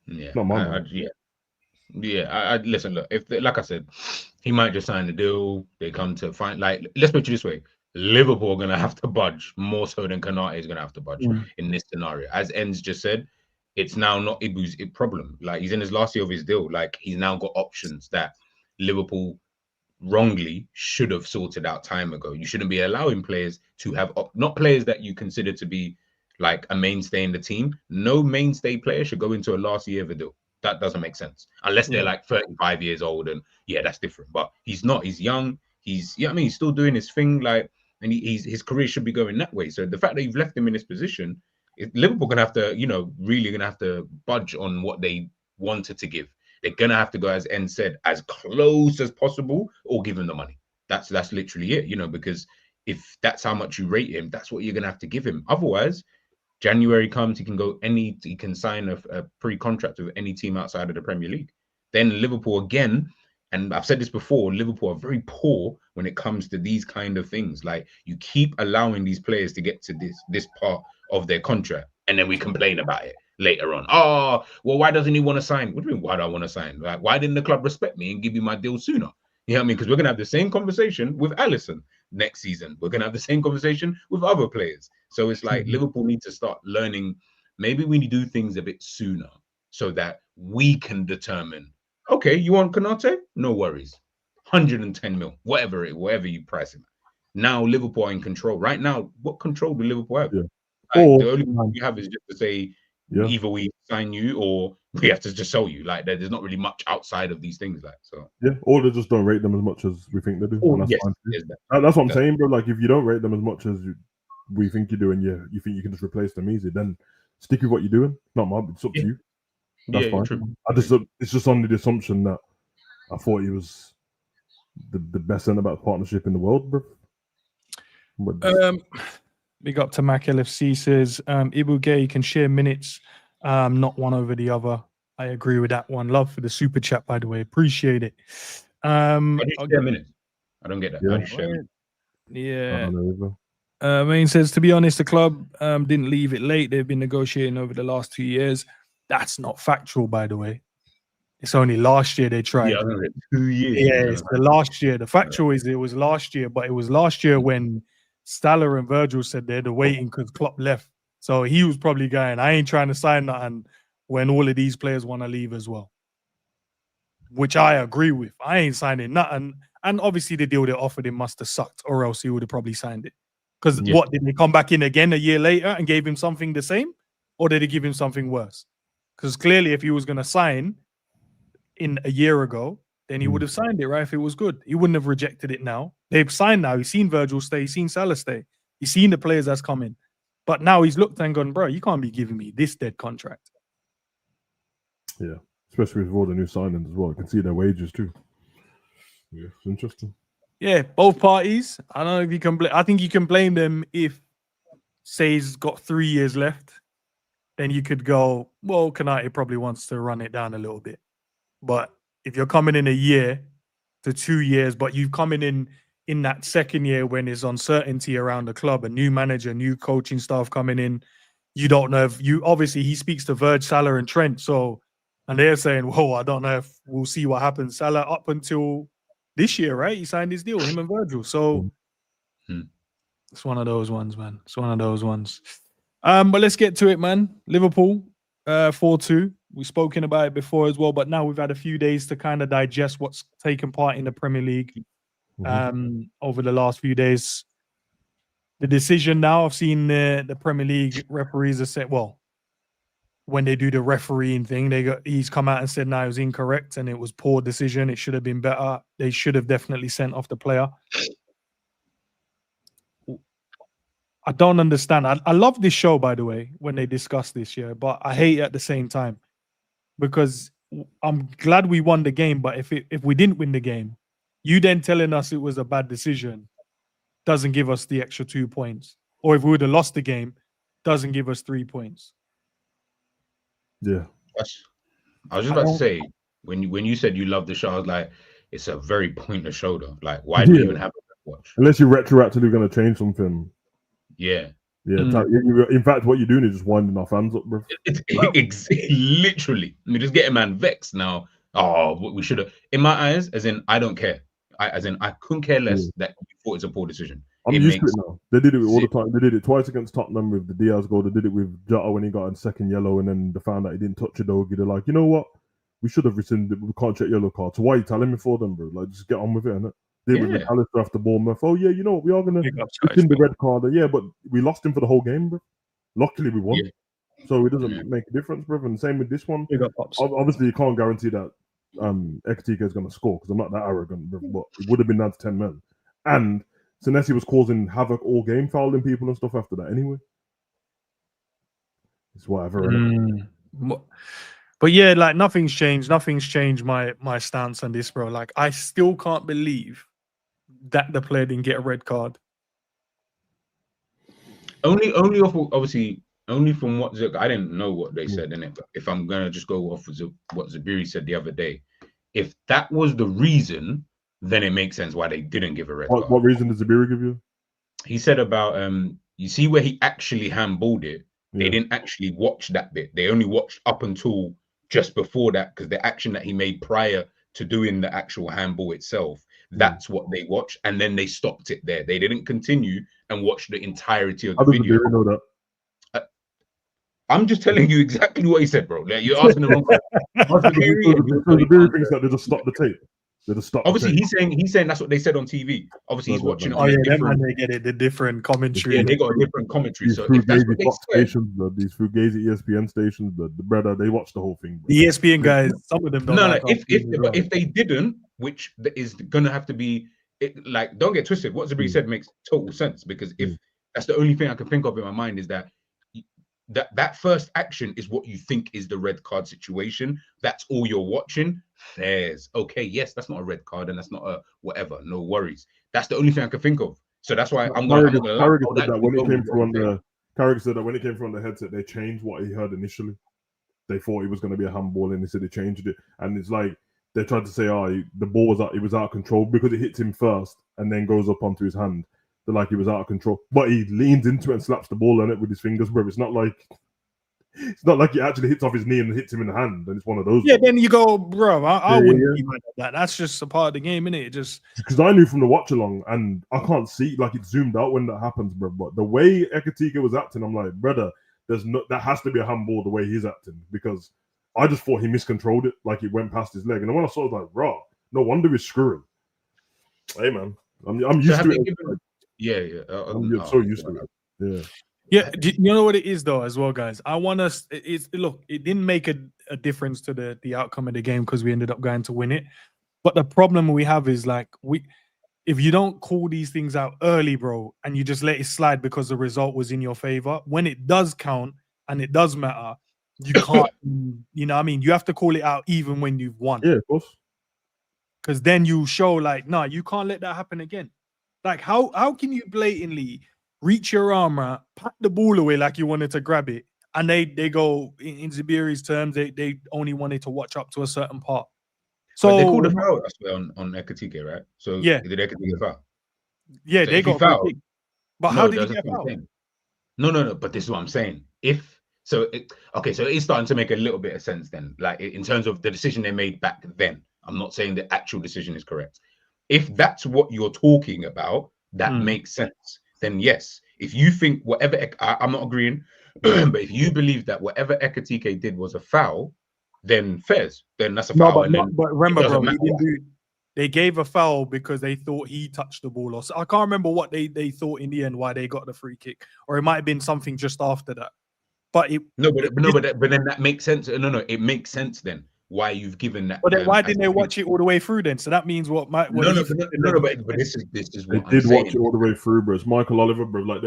Not my man. Listen, look, if like I said, he might just sign the deal. They come to find, like, let's put it this way: Liverpool are gonna have to budge more so than Konate is gonna have to budge in this scenario. As Enz just said, it's now not Ibu's problem. Like, he's in his last year of his deal. Like, he's now got options that Liverpool wrongly should have sorted out time ago. You shouldn't be allowing players to have not players that you consider to be like a mainstay in the team. No mainstay player should go into a last year of a deal. That doesn't make sense unless they're like 35 years old, and that's different. But he's not. He's young. He's he's still doing his thing. Like, and his career should be going that way. So the fact that you've left him in this position, Liverpool gonna have to, really gonna have to budge on what they wanted to give. They're gonna have to go, as En said, as close as possible, or give him the money. That's literally it, because if that's how much you rate him, that's what you're gonna have to give him. Otherwise, January comes, he can sign a pre-contract with any team outside of the Premier League. Then Liverpool again, and I've said this before, Liverpool are very poor when it comes to these kind of things. Like, you keep allowing these players to get to this part of their contract, and then we complain about it later on. Oh, well, why doesn't he want to sign? What do you mean, why do I want to sign? Like, why didn't the club respect me and give me my deal sooner? You know what I mean? Because we're going to have the same conversation with Alisson next season. We're going to have the same conversation with other players. So it's like Liverpool need to start learning. Maybe we need to do things a bit sooner so that we can determine, okay, you want Konate? No worries. 110 mil, whatever you price him. Now Liverpool are in control. Right now, what control do Liverpool have? The only thing you have is just to say, either we sign you or we have to just sell you. Like there's not really much outside of these things. Like so. Yeah, or they just don't rate them as much as we think they do. Oh, And that's yes, fine. that's what I'm saying, bro. Like if you don't rate them as much as we think you do, and you think you can just replace them easy, then stick with what you're doing. Not mine. It's up to you. That's fine. True. It's just under the assumption that I thought he was the best centre back partnership in the world, bro. Big up to Mac LFC says Ibu Gay can share minutes, not one over the other. I agree with that one. Love for the super chat, by the way. Appreciate it. How do you share minutes? I don't get that. How do you share minutes? Yeah. Main says, to be honest, the club didn't leave it late. They've been negotiating over the last 2 years. That's not factual, by the way. It's only last year they tried. Yeah, 2 years. Yeah, it's the last year. The factual is it was last year, but it was last year when Salah and Virgil said they're waiting because Klopp left. So he was probably going, I ain't trying to sign nothing when all of these players want to leave as well. Which I agree with. I ain't signing nothing. And obviously the deal they offered him must have sucked, or else he would have probably signed it. Because what, did they come back in again a year later and gave him something the same? Or did they give him something worse? Because clearly if he was going to sign in a year ago, then he would have signed it, right? If it was good. He wouldn't have rejected it now. They've signed now. He's seen Virgil stay. He's seen Salah stay. He's seen the players that's coming. But now he's looked and gone, bro, you can't be giving me this dead contract. Yeah, especially with all the new signings as well. You can see their wages too. Yeah, it's interesting. Yeah, both parties. I don't know if you can blame. I think you can blame them if, say, he's got 3 years left. Then you could go, well, Konate probably wants to run it down a little bit. But if you're coming in a year to 2 years, but you've coming in that second year when there's uncertainty around the club, a new manager, new coaching staff coming in, you don't know if you, obviously he speaks to Virg, Salah and Trent. So, and they're saying, whoa, I don't know if we'll see what happens. Salah up until this year, right? He signed his deal, him and Virgil. So it's one of those ones, man. It's one of those ones. But let's get to it, man. Liverpool, 4-2. We've spoken about it before as well, but now we've had a few days to kind of digest what's taken part in the Premier League over the last few days. The decision now, I've seen the Premier League referees have said, well, when they do the refereeing thing, he's come out and said, no, it was incorrect and it was poor decision. It should have been better. They should have definitely sent off the player. I don't understand. I love this show, by the way, when they discuss this year, but I hate it at the same time because I'm glad we won the game. But if we didn't win the game, you then telling us it was a bad decision doesn't give us the extra 2 points. Or if we would have lost the game, doesn't give us 3 points. Yeah. I was just about to say, when you said you love the show, I was like, it's a very pointless show though. Like, why do we even have a watch? Unless you're retroactively going to change something. Yeah. Yeah. In fact, what you're doing is just winding our fans up, bro. It's literally. I mean, just getting man vexed now. Oh, we should have. In my eyes, as in, I don't care. I couldn't care less that you thought it's a poor decision. I'm used to it now. They did it all the time. They did it twice against Tottenham with the Diaz goal. They did it with Jota when he got a second yellow, and then they found out he didn't touch a doggy. They're like, you know what? We should have rescinded. We can't check yellow card. So why are you telling me for them, bro? Like, just get on with it, innit? Did with McAllister after Bournemouth. Oh yeah, you know what? We are gonna rescind the red card. Yeah, but we lost him for the whole game, bro. Luckily, we won. So it doesn't make a difference, bro. And same with this one. Obviously, you can't guarantee that Ekitike is going to score because I'm not that arrogant, bro, but it would have been down to 10 men. And Senesi was causing havoc all game, fouling people and stuff after that anyway. It's whatever. But yeah, like nothing's changed. Nothing's changed my stance on this, bro. Like I still can't believe that the player didn't get a red card. Only from what I didn't know what they said in it. But if I'm gonna just go off of what Zabiri said the other day, if that was the reason, then it makes sense why they didn't give a red card. What reason did Zabiri give you? He said about you see where he actually handballed it. They didn't actually watch that bit. They only watched up until just before that because the action that he made prior to doing the actual handball itself. That's what they watched, and then they stopped it there. They didn't continue and watch the entirety of the video. How know that? I'm just telling you exactly what he said, bro. Like, you're asking the wrong question. The Zabiri thinks that they just stopped the tape. They just stop. Obviously, he's saying that's what they said on TV. Obviously, he's watching it on them different. they get it, the different commentary. Yeah, they got a different commentary. These So if that's what they Fox said, stations, these Fugazi ESPN stations, the brother, they watch the whole thing. Bro. The ESPN guys, some of them don't. No. If they didn't, which is gonna have to be, like, don't get twisted. What Zabri said makes total sense, because if that's the only thing I can think of in my mind is that that first action is what you think is the red card situation. That's all you're watching. Fairs. Okay, yes, that's not a red card and that's not a whatever. No worries. That's the only thing I can think of. So that's why Carragher said that when it came from the headset, they changed what he heard initially. They thought it was going to be a handball, and they said they changed it. And it's like they tried to say, the ball was out, it was out of control because it hits him first and then goes up onto his hand. They're like, he was out of control, but he leans into it and slaps the ball on it with his fingers, bro. It's not like it actually hits off his knee and hits him in the hand, and it's one of those. Yeah, then you go, bro. I wouldn't be mad at that. That's just a part of the game, innit? It just because I knew from the watch along, and I can't see, like, it's zoomed out when that happens, bro. But the way Ekatike was acting, I'm like, brother, that has to be a handball the way he's acting, because I just thought he miscontrolled it, like it went past his leg, and then when I saw it, I was like, raw. No wonder he's screwing. Hey man, I'm used to it. I'm so used to it. Yeah, you know what it is though, as well, guys. I want us. Look, it didn't make a difference to the outcome of the game because we ended up going to win it. But the problem we have is, like, if you don't call these things out early, bro, and you just let it slide because the result was in your favor, when it does count and it does matter, you can't. You know what I mean? You have to call it out even when you've won. Yeah, of course. Because then you show, like, no, you can't let that happen again. Like, how can you blatantly reach your arm out, pat the ball away like you wanted to grab it, and they go, in Zubiri's terms, they only wanted to watch up to a certain part. So but they called a foul on Ekatike, right? So yeah, did Ekatike foul? Yeah, so they got foul. But how did he get foul? No. But this is what I'm saying. So it is starting to make a little bit of sense then. Like, in terms of the decision they made back then. I'm not saying the actual decision is correct. If that's what you're talking about, that makes sense. Then yes, if you think whatever, I'm not agreeing, but if you believe that whatever Ekatike did was a foul, then fairs. Then that's a foul. But remember, bro, they gave a foul because they thought he touched the ball. Or so, I can't remember what they thought in the end why they got the free kick, or it might have been something just after that. But then that makes sense. No, it makes sense then. Why you've given that? But then why didn't they watch it all the way through then? So that means what? But this is what they did watch it all the way through, bro. It's Michael Oliver, bro. Like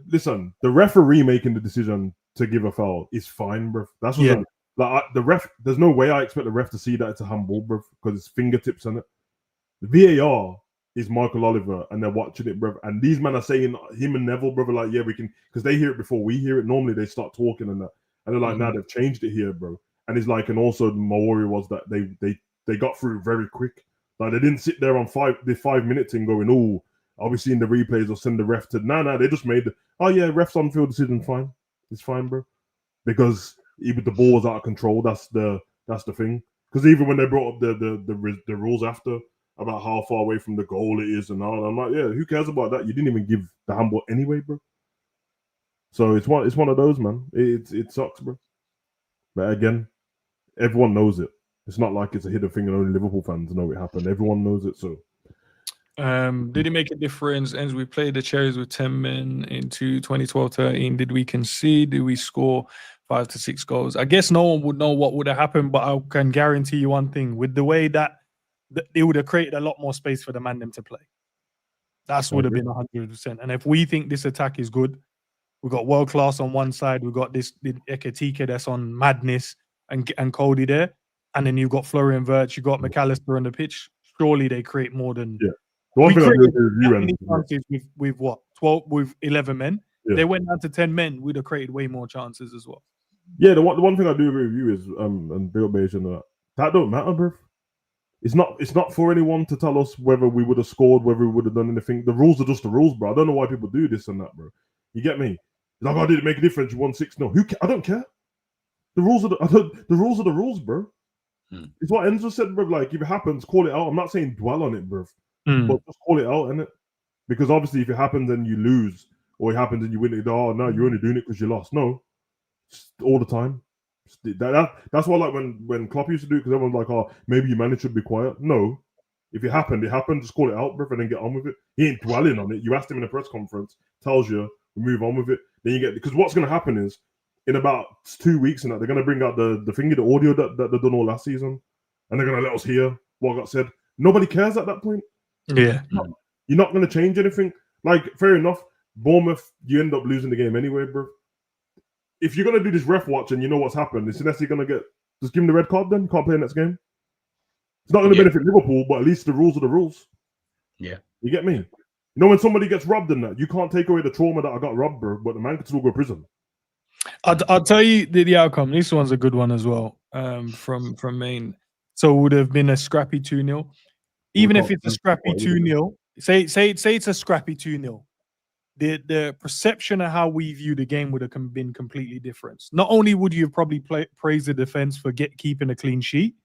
listen, the referee making the decision to give a foul is fine, bro. That's what the ref. There's no way I expect the ref to see that it's a handball, bro, because it's fingertips on it. The VAR is Michael Oliver, and they're watching it, bro. And these men are saying, him and Neville, brother, like, yeah, we can, because they hear it before we hear it. Normally they start talking and that, and they're like, nah, they've changed it here, bro. And it's like, and also my worry was that they got through very quick. Like, they didn't sit there on 5 minutes and going, oh, are we seeing the replays or send the ref to? Nah, they just made ref's on field decision, fine. It's fine, bro. Because even the ball was out of control. That's the thing. Because even when they brought up the rules after about how far away from the goal it is and all, I'm like, yeah, who cares about that? You didn't even give the handball anyway, bro. So it's one of those, man. It sucks, bro. But again, everyone knows it. It's not like it's a hidden thing and only Liverpool fans know it happened. Everyone knows it. So, did it make a difference? As we played the Cherries with 10 men into 2012-13, did we concede? Did we score 5 to 6 goals? I guess no one would know what would have happened, but I can guarantee you one thing: with the way that it would have created a lot more space for the man them to play. That would have been 100%. And if we think this attack is good, we've got world class on one side, we've got this Ekatike that's on madness, and Cody there, and then you've got Florian Wirtz, you've got McAllister on the pitch. Surely they create more than one thing with what 12 with 11 men. They went down to 10 men, we'd have created way more chances as well. Yeah, the one thing I do agree with you is and Bill Beige and that don't matter, bro. It's not for anyone to tell us whether we would have scored, whether we would have done anything. The rules are just the rules, bro. I don't know why people do this and that, bro. You get me? Like, I didn't make a difference. You won 6-0. I don't care. The rules are the rules, bro. It's what Enzo said, bro. Like, if it happens, call it out. I'm not saying dwell on it, bro, but just call it out, innit? Because obviously, if it happens and you lose, or it happens and you win it, no, you're only doing it because you lost. No, all the time. That's why, like, when Klopp used to do it, because everyone's like, oh, maybe your manager should be quiet. No, If it happened, it happened. Just call it out, bro, and then get on with it. He ain't dwelling on it. You asked him in a press conference, tells you, we move on with it. Then you get, because what's going to happen is, in about 2 weeks and that, they're going to bring out the audio that they done all last season, and they're going to let us hear what got said. Nobody cares at that point. Yeah. You're not going to change anything. Like, fair enough, Bournemouth, you end up losing the game anyway, bro. If you're going to do this ref watch and you know what's happened, it's unless you're going to just give him the red card then. You can't play next game. It's not going to benefit Liverpool, but at least the rules are the rules. Yeah. You get me? You know, when somebody gets robbed in that, you can't take away the trauma that I got robbed, bro, but the man could still go to prison. I'll tell you the outcome. This one's a good one as well, from Maine. So it would have been a scrappy 2-0. Even if it's a scrappy 2-0, say it's a scrappy 2-0. The perception of how we view the game would have been completely different. Not only would you have probably praised the defense for keeping a clean sheet,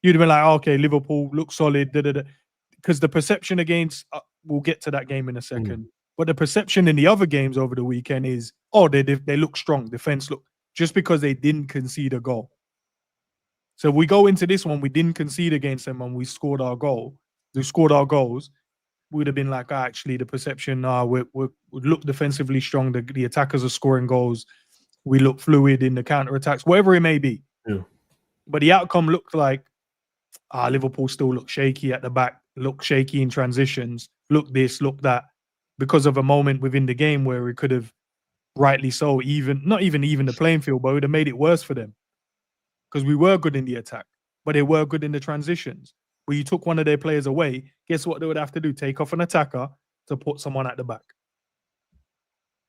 you'd have been like, okay, Liverpool look solid, because the perception against, we'll get to that game in a second, but the perception in the other games over the weekend is, oh, they look strong, defense look, just because they didn't concede a goal. So we go into this one, we didn't concede against them and we scored our goals, would have been like, actually, the perception, we look defensively strong, the attackers are scoring goals, we look fluid in the counter-attacks, whatever it may be. Yeah. But the outcome looked like, Liverpool still look shaky at the back, look shaky in transitions, look this, look that, because of a moment within the game where it could have, rightly so, not even the playing field, but it would have made it worse for them. Because we were good in the attack, but they were good in the transitions. Where you took one of their players away, guess what they would have to do? Take off an attacker to put someone at the back.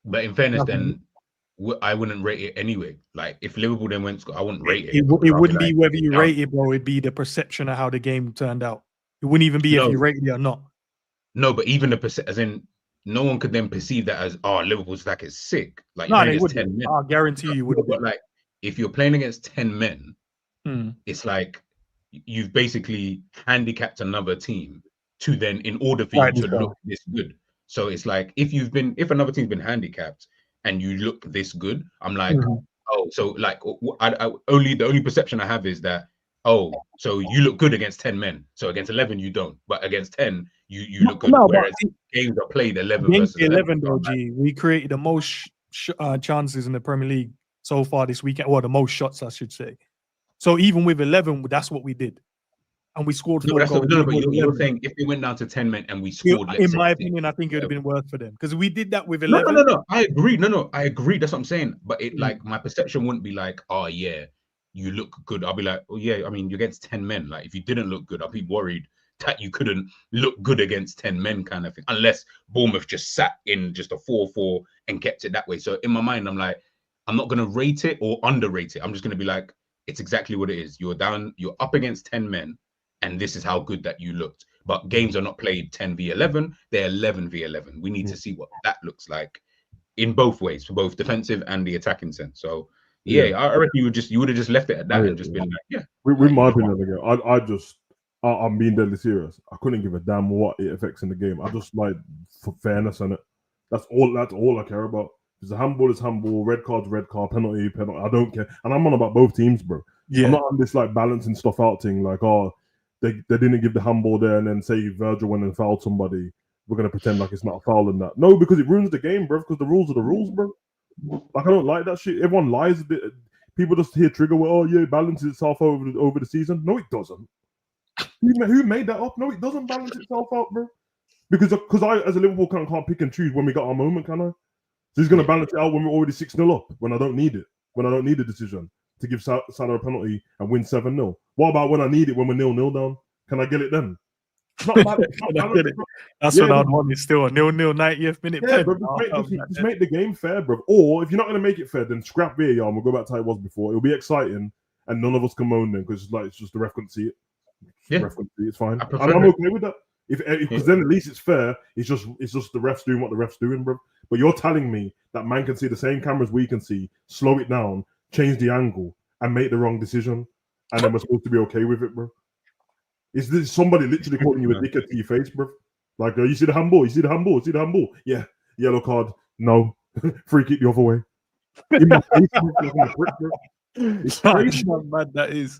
But in fairness, then I wouldn't rate it anyway. Like, if Liverpool then went, I wouldn't rate it. It wouldn't be whether you rate it, bro. It'd be the perception of how the game turned out. It wouldn't even be if you rated it or not. No, but even the percent, as in, no one could then perceive that as, Liverpool's attack is sick. Like, no, they would. 10 men. I guarantee you would. But like, if you're playing against 10 men, it's like you've basically handicapped another team to then, in order for you to look this good. So it's like, if another team's been handicapped and you look this good, I'm like, so like, the only perception I have is that, so you look good against 10 men. So against 11, you don't. But against 10, you look good. Whereas games are played 11 versus 11. Though, G, we created the most chances in the Premier League so far this weekend. Well, the most shots, I should say. So even with 11, that's what we did. And we scored 4 goals. No, but you're saying if we went down to 10 men and we scored, in my opinion, I think it would have been worse for them. Because we did that with 11. No. I agree. I agree. That's what I'm saying. But it like, my perception wouldn't be like, oh, yeah, you look good. I'll be like, oh, yeah, I mean, you're against 10 men. Like, if you didn't look good, I'll be worried that you couldn't look good against 10 men kind of thing. Unless Bournemouth just sat in just a 4-4 and kept it that way. So in my mind, I'm like, I'm not going to rate it or underrate it. I'm just going to be like, it's exactly what it is. You're up against 10 men, and this is how good that you looked. But games are not played 10v11, they're 11v11. We need to see what that looks like in both ways, for both defensive and the attacking sense. So I reckon you would have just left it at that and just been like, With my opinion again, I'm being deadly serious. I couldn't give a damn what it affects in the game. I just like for fairness on it. That's all I care about. Because the handball is handball, red card's red card, penalty. I don't care. And I'm on about both teams, bro. Yeah. I'm not on this like balancing stuff out thing, like, they didn't give the handball there, and then say Virgil went and fouled somebody, we're going to pretend like it's not a foul and that. No, because it ruins the game, bro, because the rules are the rules, bro. Like, I don't like that shit. Everyone lies a bit. People just hear trigger, it balances itself over the season. No, it doesn't. Who made that up? No, it doesn't balance itself out, bro. Because I, as a Liverpool fan, can't pick and choose when we got our moment, can I? So he's going to balance it out when we're already 6-0 up, when I don't need it, when I don't need a decision to give Salah a penalty and win 7-0. What about when I need it, when we're 0-0 down? Can I get it then? It's not bad. That's what I'd want. It's still a 0-0 90th minute. Yeah, bro, just make the game fair, bro. Or if you're not going to make it fair, then scrap VAR and we'll go back to how it was before. It'll be exciting and none of us can moan then because it's just the ref couldn't see it. Yeah. The ref couldn't see it. It's fine. I'm okay with that. Because then at least it's fair. It's just the refs doing what the refs doing, bro. But you're telling me that man can see the same cameras we can see, slow it down, change the angle, and make the wrong decision, and then we're supposed to be okay with it, bro? Is this somebody literally calling you a dickhead to your face, bro? Like, you see the handball? You see the handball? See the handball? Yeah. Yellow card. No. Free kick the other way. In my face, it's crazy. How mad that is.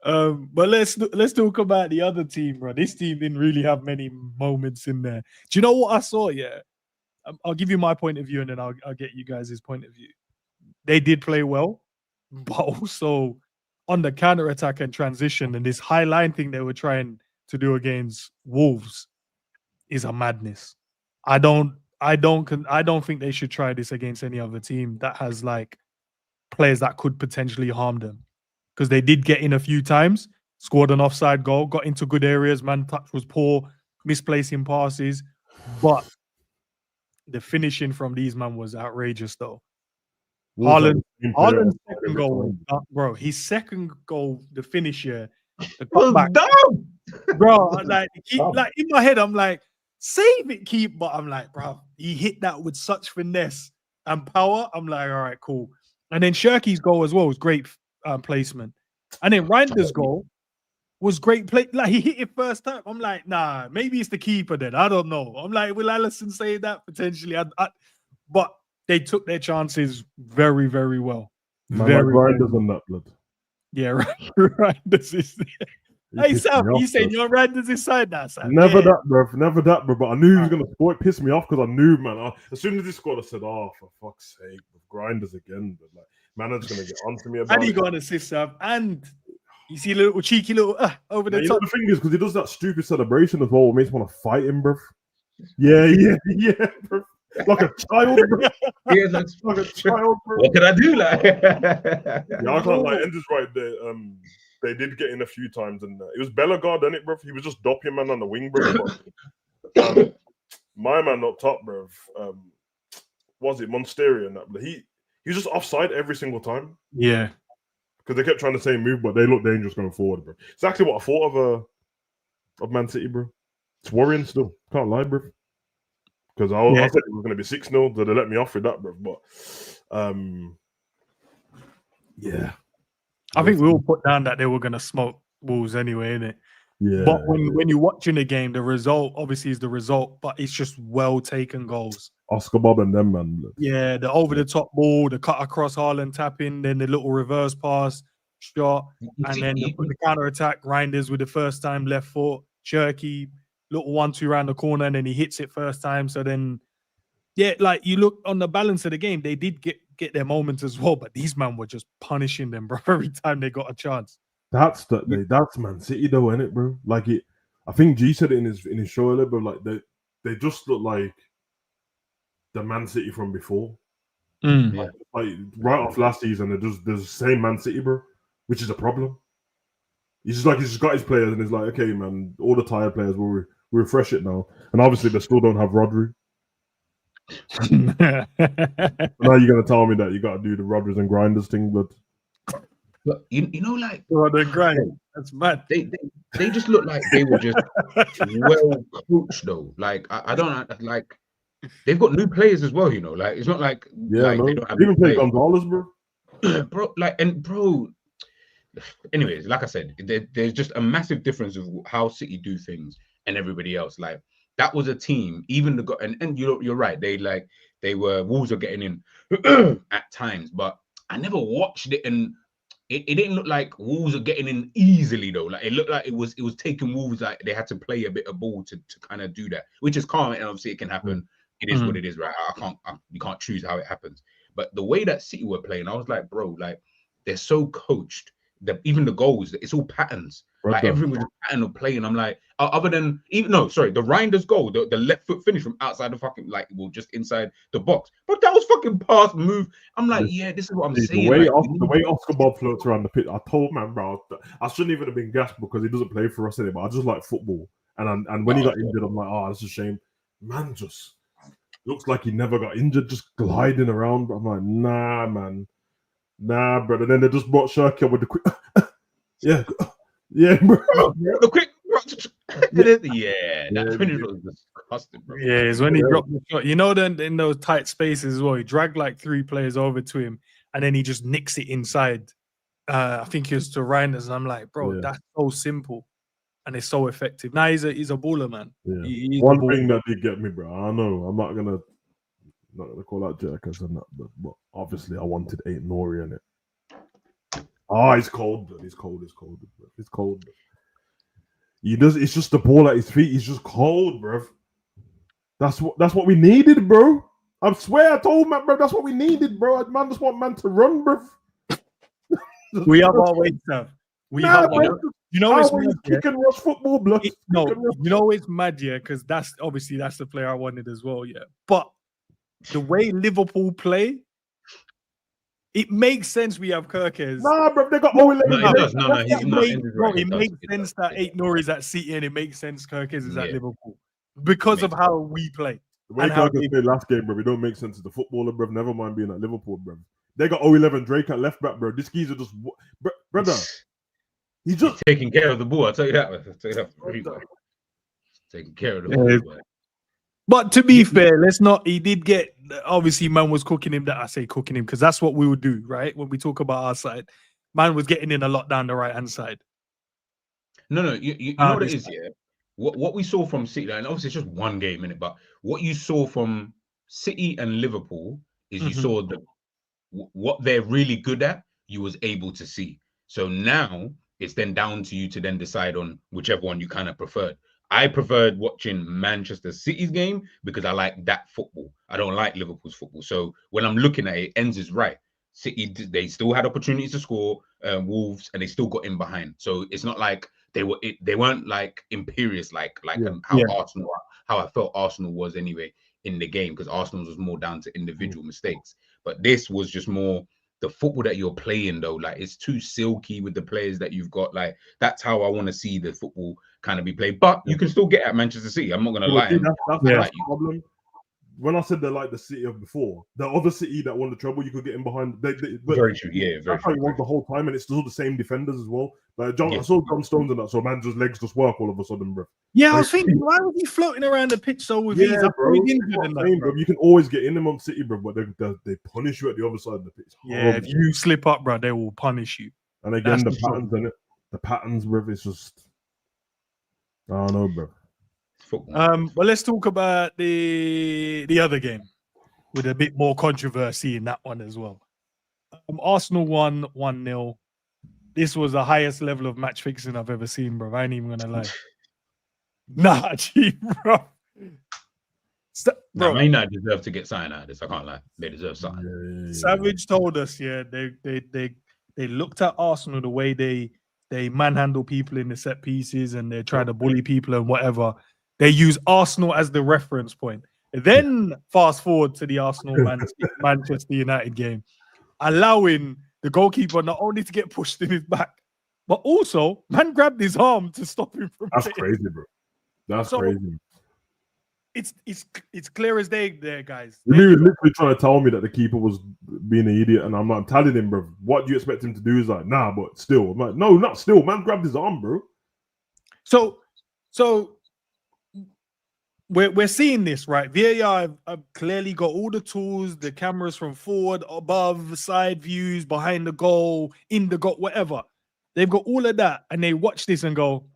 But let's talk about the other team, bro. This team didn't really have many moments in there. Do you know what I saw? Yeah, I'll give you my point of view, and then I'll get you guys' point of view. They did play well, but also on the counter attack and transition and this high line thing they were trying to do against Wolves is a madness. I don't think they should try this against any other team that has like players that could potentially harm them. Because they did get in a few times, scored an offside goal, got into good areas, man touch was poor, misplacing passes. But the finishing from these man was outrageous though. Haaland's second goal, bro. His second goal, the finish here, the cutback, bro. Like in my head, I'm like, save it, keep. But I'm like, bro, he hit that with such finesse and power. I'm like, all right, cool. And then Shirky's goal as well was great placement. And then Reinder's goal was great play. Like he hit it first time. I'm like, nah, maybe it's the keeper then. I don't know. I'm like, will Alisson say that potentially? But they took their chances very, very well. Man, very, like Reinders on that blood. Yeah, Reinders is there. Hey, Sam, you saying you're Reinders inside now, Sam? Never that, bro. Never that, bro. But I knew he was going to score. It pissed me off because I knew, man. As soon as he scored, I said, oh, for fuck's sake, Grinders again. But like, manager's going to get on to me about it. And he got an assist, Sam. And you see a little cheeky little over the top. You know, the thing is, because he does that stupid celebration as well, it makes me want to fight him, bro. Yeah, bro. Like a child, bro. Yeah, that's like a child, bro. What can I do? Like, yeah, I can't like. Ender's right there. They did get in a few times, and it was Bellegarde, didn't it, bro? He was just dopping man on the wing, bro. But, my man up top, bro. Was it Monsteria and that? But he was just offside every single time. Yeah, because they kept trying to say move, but they look dangerous going forward, bro. Exactly what I thought of Man City, bro. It's worrying still. Can't lie, bro. Because I said it was going to be 6-0, so they let me off with that, bro. But yeah, I think we all put down that they were going to smoke Wolves anyway, innit? Yeah. But when you're watching the game, the result obviously is the result, but it's just well taken goals. Oscar Bob and them, man. Yeah, the over the top ball, the cut across Haaland tapping, then the little reverse pass shot, and then the counter attack. Reinders with the first time left foot, Cherky, little 1-2 around the corner, and then he hits it first time. So then, yeah, like you look on the balance of the game, they did get their moments as well, but these men were just punishing them, bro, every time they got a chance. That's Man City though, isn't it, bro? Like it, I think G said it in his show earlier, but like they just look like the Man City from before. Like right off last season, there's the same Man City, bro, which is a problem. He's just got his players, and it's like, okay, man, all the tired players will refresh it now, and obviously they still don't have Rodri. Now you're gonna tell me that you got to do the Rodgers and Grinders thing, but you know, like grind. That's mad. They just look like they were just well coached though. Like I don't like. They've got new players as well, you know. Like it's not like they don't have even play Gonzalez, bro. Bro. Anyways, like I said, there's just a massive difference of how City do things and everybody else. Like that was a team, even and you're right. Wolves were getting in at times, but I never watched it, and it didn't look like Wolves are getting in easily though. Like it looked like it was taking Wolves, like they had to play a bit of ball to kind of do that, which is calm, and obviously it can happen. It is what it is, right? You can't choose how it happens. But the way that City were playing, I was like, bro, like they're so coached. Even the goals, it's all patterns. Right, like everyone was a pattern of playing. I'm like, other than the Reinders goal, the left foot finish from outside the fucking just inside the box. But that was fucking pass move. I'm like, this is what I'm saying. The way Oscar Bob floats around the pitch, I told man, bro, I shouldn't even have been gassed because he doesn't play for us anymore. I just like football, and when he got injured, I'm like, oh, that's a shame. Man, just looks like he never got injured, just gliding around. I'm like, nah, man. Nah, brother. Then they just brought Shirky with the quick. Yeah, bro. The quick. That finish was disgusting, bro. Yeah, it's when he dropped the shot. You know, then in those tight spaces as well, he dragged like 3 players over to him, and then he just nicks it inside. I think it was to Reinders, and I'm like, bro, that's so simple, and it's so effective. Now he's a baller, man. Yeah. One thing that did get me, bro. I know I'm not gonna call out jerkers and that, but obviously I wanted 8 Nori in it. Oh, it's cold, bro. It's cold. It's cold. Bro. It's cold. Bro. It's just the ball at his feet. He's just cold, bro. That's what we needed, bro. I swear I told man, bro, that's what we needed, bro. Man just want man to run, bro. We have our ways, Sav. We have our, you know it's mad, kick and rush football, blood. No, you know it's mad, yeah, because that's the player I wanted as well, yeah. But the way Liverpool play, it makes sense we have Kirkes. Nah, bro, they got 0-11. It makes sense that 8 Norris at City, and it makes sense Kirkes is at Liverpool because of how we play. The way Kirkes played last game, bro, it don't make sense as the footballer, bro. Never mind being at Liverpool, bro. They got 0-11 Drake at left back, bro. This geezer just, brother. He's just taking care of the ball. I'll tell you that. Taking care of the ball. But to be fair, he did get, obviously, man was cooking him. I say cooking him because that's what we would do, right? When we talk about our side, man was getting in a lot down the right-hand side. No, you know what it is, yeah? What we saw from City, and obviously it's just one game, innit? But what you saw from City and Liverpool is you saw what they're really good at, you was able to see. So now it's then down to you to then decide on whichever one you kind of preferred. I preferred watching Manchester City's game because I like that football. I don't like Liverpool's football. So when I'm looking at it, Enz is right. City, they still had opportunities to score, Wolves, and they still got in behind. So it's not like they weren't like imperious like Arsenal, how I felt Arsenal was anyway in the game, because Arsenal was more down to individual mistakes. But this was just more the football that you're playing, though. Like, it's too silky with the players that you've got. Like, that's how I want to see the football kind of be played. But you can still get at Manchester City. I'm not going to lie. That's the problem. When I said they're like the City of before, the other City that won the treble, you could get in behind. Very true, yeah. That's how you want the whole time, and it's still the same defenders as well. Like I saw John Stones and that, so man's legs just work all of a sudden, bro. Yeah, I was thinking, why was he floating around the pitch so with ease? Bro. You can always get in them on City, bro, but they punish you at the other side of the pitch. Yeah, if you slip up, bro, they will punish you. And again, the patterns, bro, it's just, I don't know, bro. But let's talk about the other game with a bit more controversy in that one as well. Arsenal won 1-0. This was the highest level of match fixing I've ever seen, bro. I ain't even gonna lie. Nah, gee, bro. Man United deserve to get signed out of this. I can't lie. They deserve something. Savage told us, they looked at Arsenal the way they manhandle people in the set pieces and they're trying to bully people and whatever. They use Arsenal as the reference point. Then fast forward to the Arsenal Manchester United game, allowing the goalkeeper not only to get pushed in his back, but also man grabbed his arm to stop him from. That's crazy, bro. That's crazy. It's clear as day, there, guys. He was literally trying to tell me that the keeper was being an idiot, and I'm telling him, bro. What do you expect him to do? He's like, nah, but still. I'm like, no, not still. Man grabbed his arm, bro. So we're seeing this, right? VAR have clearly got all the tools, the cameras from forward, above, side views, behind the goal, in the goal, whatever. They've got all of that, and they watch this and go,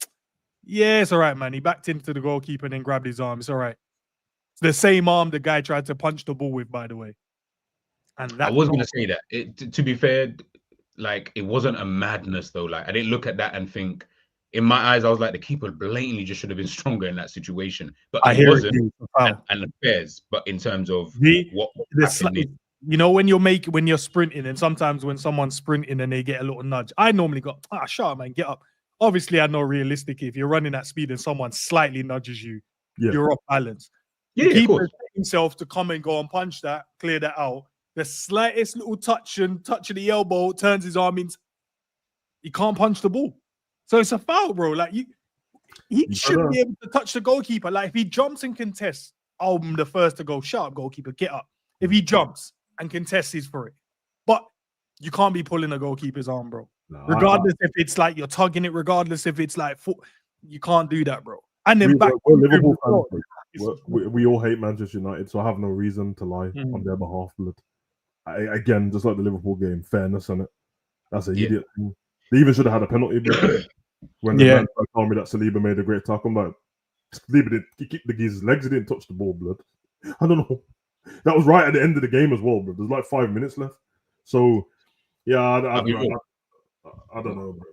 yeah, it's all right, man. He backed into the goalkeeper and then grabbed his arm. It's all right. It's the same arm the guy tried to punch the ball with, by the way. And I was going to say that. To be fair, like, it wasn't a madness, though. Like, I didn't look at that and think, in my eyes, I was like, the keeper blatantly just should have been stronger in that situation. But it wasn't, and the pairs. But in terms of what happened, you know, when you're sprinting, and sometimes when someone's sprinting and they get a little nudge, I normally go, shut up, man, get up. Obviously, I know realistically, if you're running at speed and someone slightly nudges you, you're off balance. Yeah, the keeper himself to come and go and punch that, clear that out. The slightest little touch of the elbow turns his arm into. He can't punch the ball. So it's a foul, bro. Like, he should be able to touch the goalkeeper. Like, if he jumps and contests, I'm the first to go, shut up, goalkeeper, get up. If he jumps and contests, he's for it. But you can't be pulling a goalkeeper's arm, bro. No, regardless if it's like you're tugging it, regardless if it's like you can't do that, bro. And then we're Liverpool fans. We all hate Manchester United, so I have no reason to lie on their behalf. Again, just like the Liverpool game, fairness on it. That's an idiot thing. They even should have had a penalty, bro. When the man told me that Saliba made a great tackle, I'm like, Saliba didn't kick the geezer's legs, he didn't touch the ball, blood. I don't know. That was right at the end of the game as well, bro. There's like 5 minutes left. So, yeah, I don't know, bro.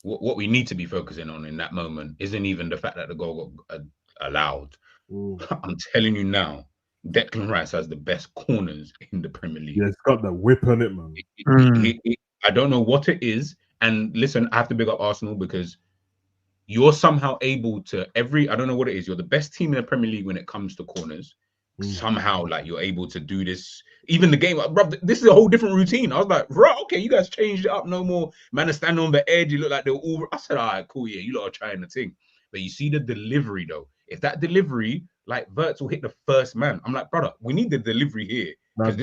What we need to be focusing on in that moment isn't even the fact that the goal got allowed. I'm telling you now, Declan Rice has the best corners in the Premier League. Yeah, it's got that whip on it, man. I don't know what it is. And listen, I have to big up Arsenal because you're somehow able to I don't know what it is. You're the best team in the Premier League when it comes to corners. Somehow, like, you're able to do this. Even the game, bro, this is a whole different routine. I was like, bro, okay, you guys changed it up. No more man is standing on the edge. You look like they're all. I said, all right, cool, yeah, you lot are trying the thing. But you see the delivery though. If that delivery, like, Verts will hit the first man, I'm like, brother, we need the delivery here. Rice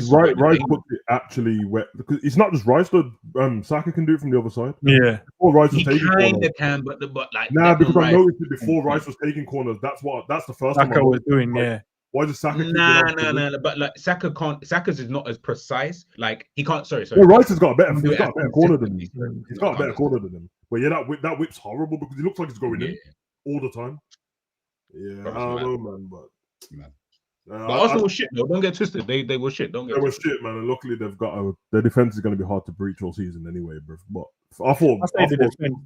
puts it actually wet because it's not just Rice. Though Saka can do it from the other side. Yeah, before Rice was he taking kind corners. of can, but like, because I noticed it before Rice was taking corners. That's the first Saka time was doing. Yeah. Why does Saka? No. But like Saka can't. Saka's is not as precise. Like he can't. Sorry. Well, Rice has got a better corner than him. He's got a better corner than him. But yeah, that whip's horrible because he looks like he's going in all the time. Yeah, I don't know, man. But Arsenal was shit though. Don't get twisted. They were shit. They were shit, man. And luckily they've got their defense is going to be hard to breach all season anyway, bro. But I thought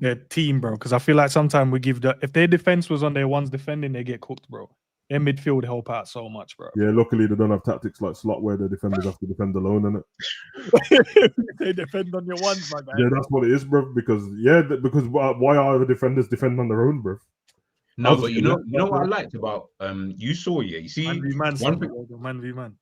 their team, bro, because I feel like sometimes we give if their defense was on their ones defending, they get cooked, bro. Their midfield help out so much, bro. Yeah, luckily they don't have tactics like Slot where the defenders have to defend alone, innit? They defend on your ones, my guy. Yeah, that's what it is, bro. Because why are the defenders defend on their own, bro? No, but you know what I liked about you see man v man.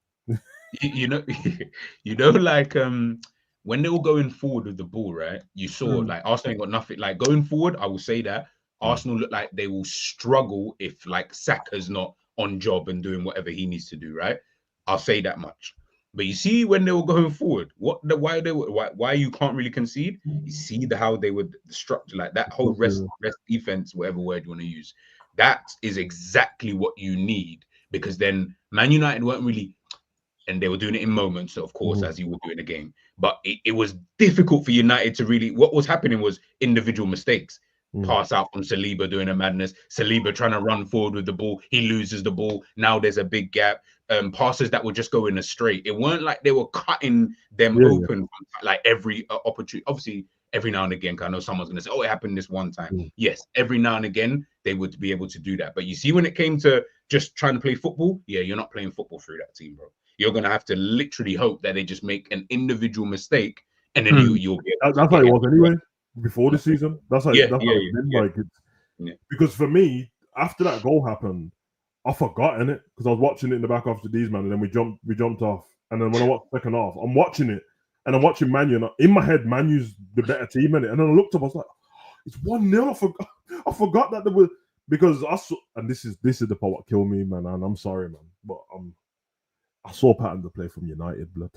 you know like when they were going forward with the ball, right? You saw like Arsenal ain't got nothing. Like going forward, I will say that Arsenal look like they will struggle if like Saka's not on job and doing whatever he needs to do, right? I'll say that much. But you see when they were going forward, why you can't really concede? You see how they would structure like that whole rest defense, whatever word you want to use. That is exactly what you need, because then Man United weren't really, and they were doing it in moments, of course, as you would do in a game. But it was difficult for United to really. What was happening was individual mistakes. Pass out from Saliba doing a madness. Saliba trying to run forward with the ball. He loses the ball. Now there's a big gap. Passes that would just go in a straight. It weren't like they were cutting them open like every opportunity. Obviously, every now and again, because I know someone's going to say, oh, it happened this one time. Yes, every now and again, they would be able to do that. But you see, when it came to just trying to play football, you're not playing football through that team, bro. You're going to have to literally hope that they just make an individual mistake, and then you'll be able That's how it was anyway. Before the season, that's how it's been like. Because for me, after that goal happened, I forgot in it because I was watching it in the back after these man, and then we jumped off. And then when I watched the second half, I'm watching it, and I'm watching Manu. And in my head, Manu's the better team in it. And then I looked up, I was like, it's 1-0. I forgot that there was, because I saw, and this is the part what killed me, man. And I'm sorry, man, but I saw Patton to play from United, blood.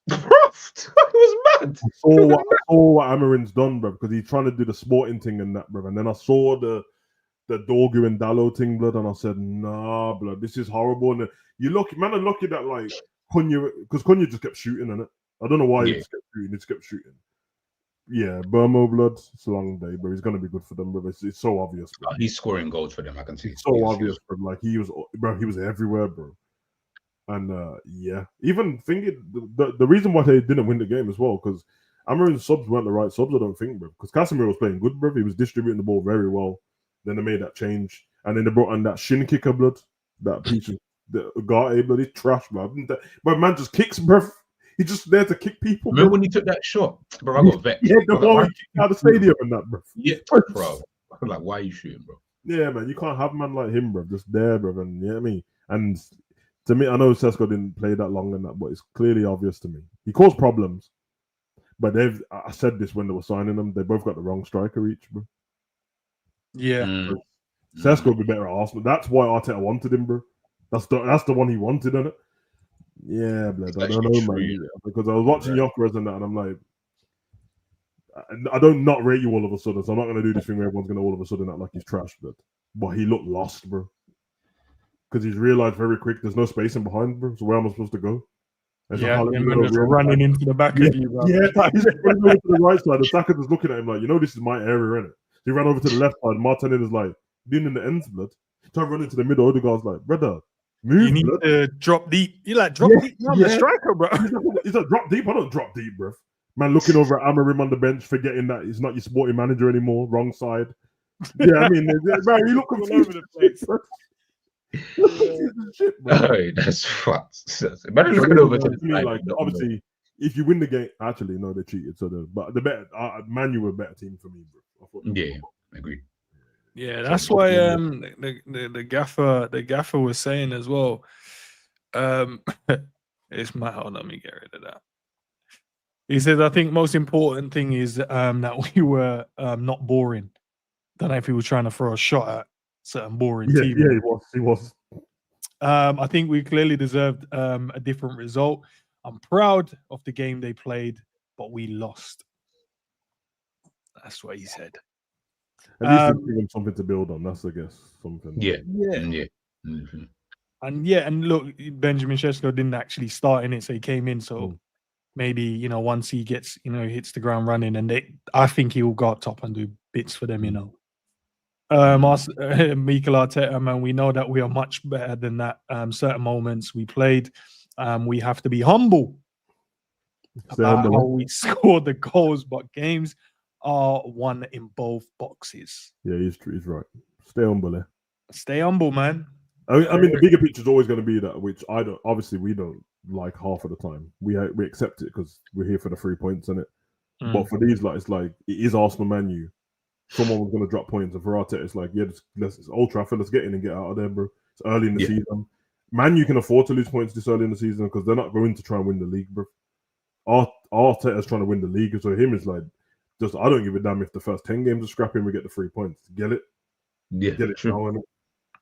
It was mad. I saw what Amarin's done, bro, because he's trying to do the sporting thing and that, bro. And then I saw the Dorgu and Dallo thing, blood, and I said, nah, blood, this is horrible. And you look, man, I'm lucky that like Cunha, because Cunha just kept shooting in it. I don't know why he just kept shooting. Yeah, Burmo, blood, it's a long day, bro. He's gonna be good for them, bro. It's so obvious, bro. He's scoring goals for them, I can see. It's so obvious, bro. Like he was everywhere, bro. And even thinking the reason why they didn't win the game as well, because Amarin's subs weren't the right subs, I don't think, bro. Because Casemiro was playing good, bro. He was distributing the ball very well. Then they made that change, and then they brought in that shin kicker, blood. That piece of the Ugarte, blood. He's trash, bro. But man just kicks, bro. He's just there to kick people. Remember when he took that shot, bro? I got vexed. Yeah, the ball he kicked out of the stadium and that, bro. Yeah, bro. I'm like, why are you shooting, bro? Yeah, man. You can't have a man like him, bro. Just there, bro. And you know what I mean? And to me, I know Sesko didn't play that long and that, but it's clearly obvious to me. He caused problems. But I said this when they were signing them, they both got the wrong striker each, bro. Yeah. Sesko would be better at Arsenal. That's why Arteta wanted him, bro. That's the one he wanted, isn't it? Yeah, blood. I don't know, man. Because I was watching Gyökeres and that, and I'm like, I don't not rate you all of a sudden, so I'm not going to do this thing where everyone's going to all of a sudden act like he's trash, blood. But he looked lost, bro. Because he's realised very quick there's no space in behind, bro. So where am I supposed to go? And running into the back of you, bro. Yeah, he's running over to the right side. The Saka is looking at him like, this is my area, innit? He ran over to the left side. Martin is like, being in the ends, blood. Try to run into the middle. Odegaard's like, brother, move, you need blood. to drop deep. You like drop deep? I'm the striker, bro. He's like, drop deep? I don't drop deep, bro. Man looking over at Amarim on the bench, forgetting that he's not your sporting manager anymore. Wrong side. Yeah, I mean, man, you look all over the place. Shit, Oh, that's fucked. But looking over to the side, like obviously, if you win the game, actually no, they cheated. So but the better Man U were a better team for me, bro. Yeah, agreed. Yeah, that's why the gaffer was saying as well. It's my hold on, let me get rid of that. He says, I think most important thing is that we were not boring. Don't know if he was trying to throw a shot at certain boring team. Yeah, he was. I think we clearly deserved a different result. I'm proud of the game they played, but we lost. That's what he said. At least give him something to build on. That's, I guess, something. Yeah. Mm-hmm. And look, Benjamin Sesko didn't actually start in it, so he came in. So maybe, once he gets, hits the ground running, and I think he will go up top and do bits for them, Mikel Arteta, man, we know that we are much better than that. Certain moments we played, we have to be humble about how we score the goals, but games are won in both boxes. Yeah, he's right. Stay humble, Stay humble, man. I mean, the bigger picture is always going to be that, which obviously we don't like half of the time. We accept it because we're here for the 3 points, innit? But for these, it's like it is Arsenal, Man U. Someone was going to drop points, and for Arteta, it's like, it's Old Trafford, let's get in and get out of there, bro. It's early in the season. Man U can afford to lose points this early in the season because they're not going to try and win the league, bro. Arteta's trying to win the league, so him is like, I don't give a damn if the first 10 games are scrapping, we get the 3 points. Get it? Yeah, get it now,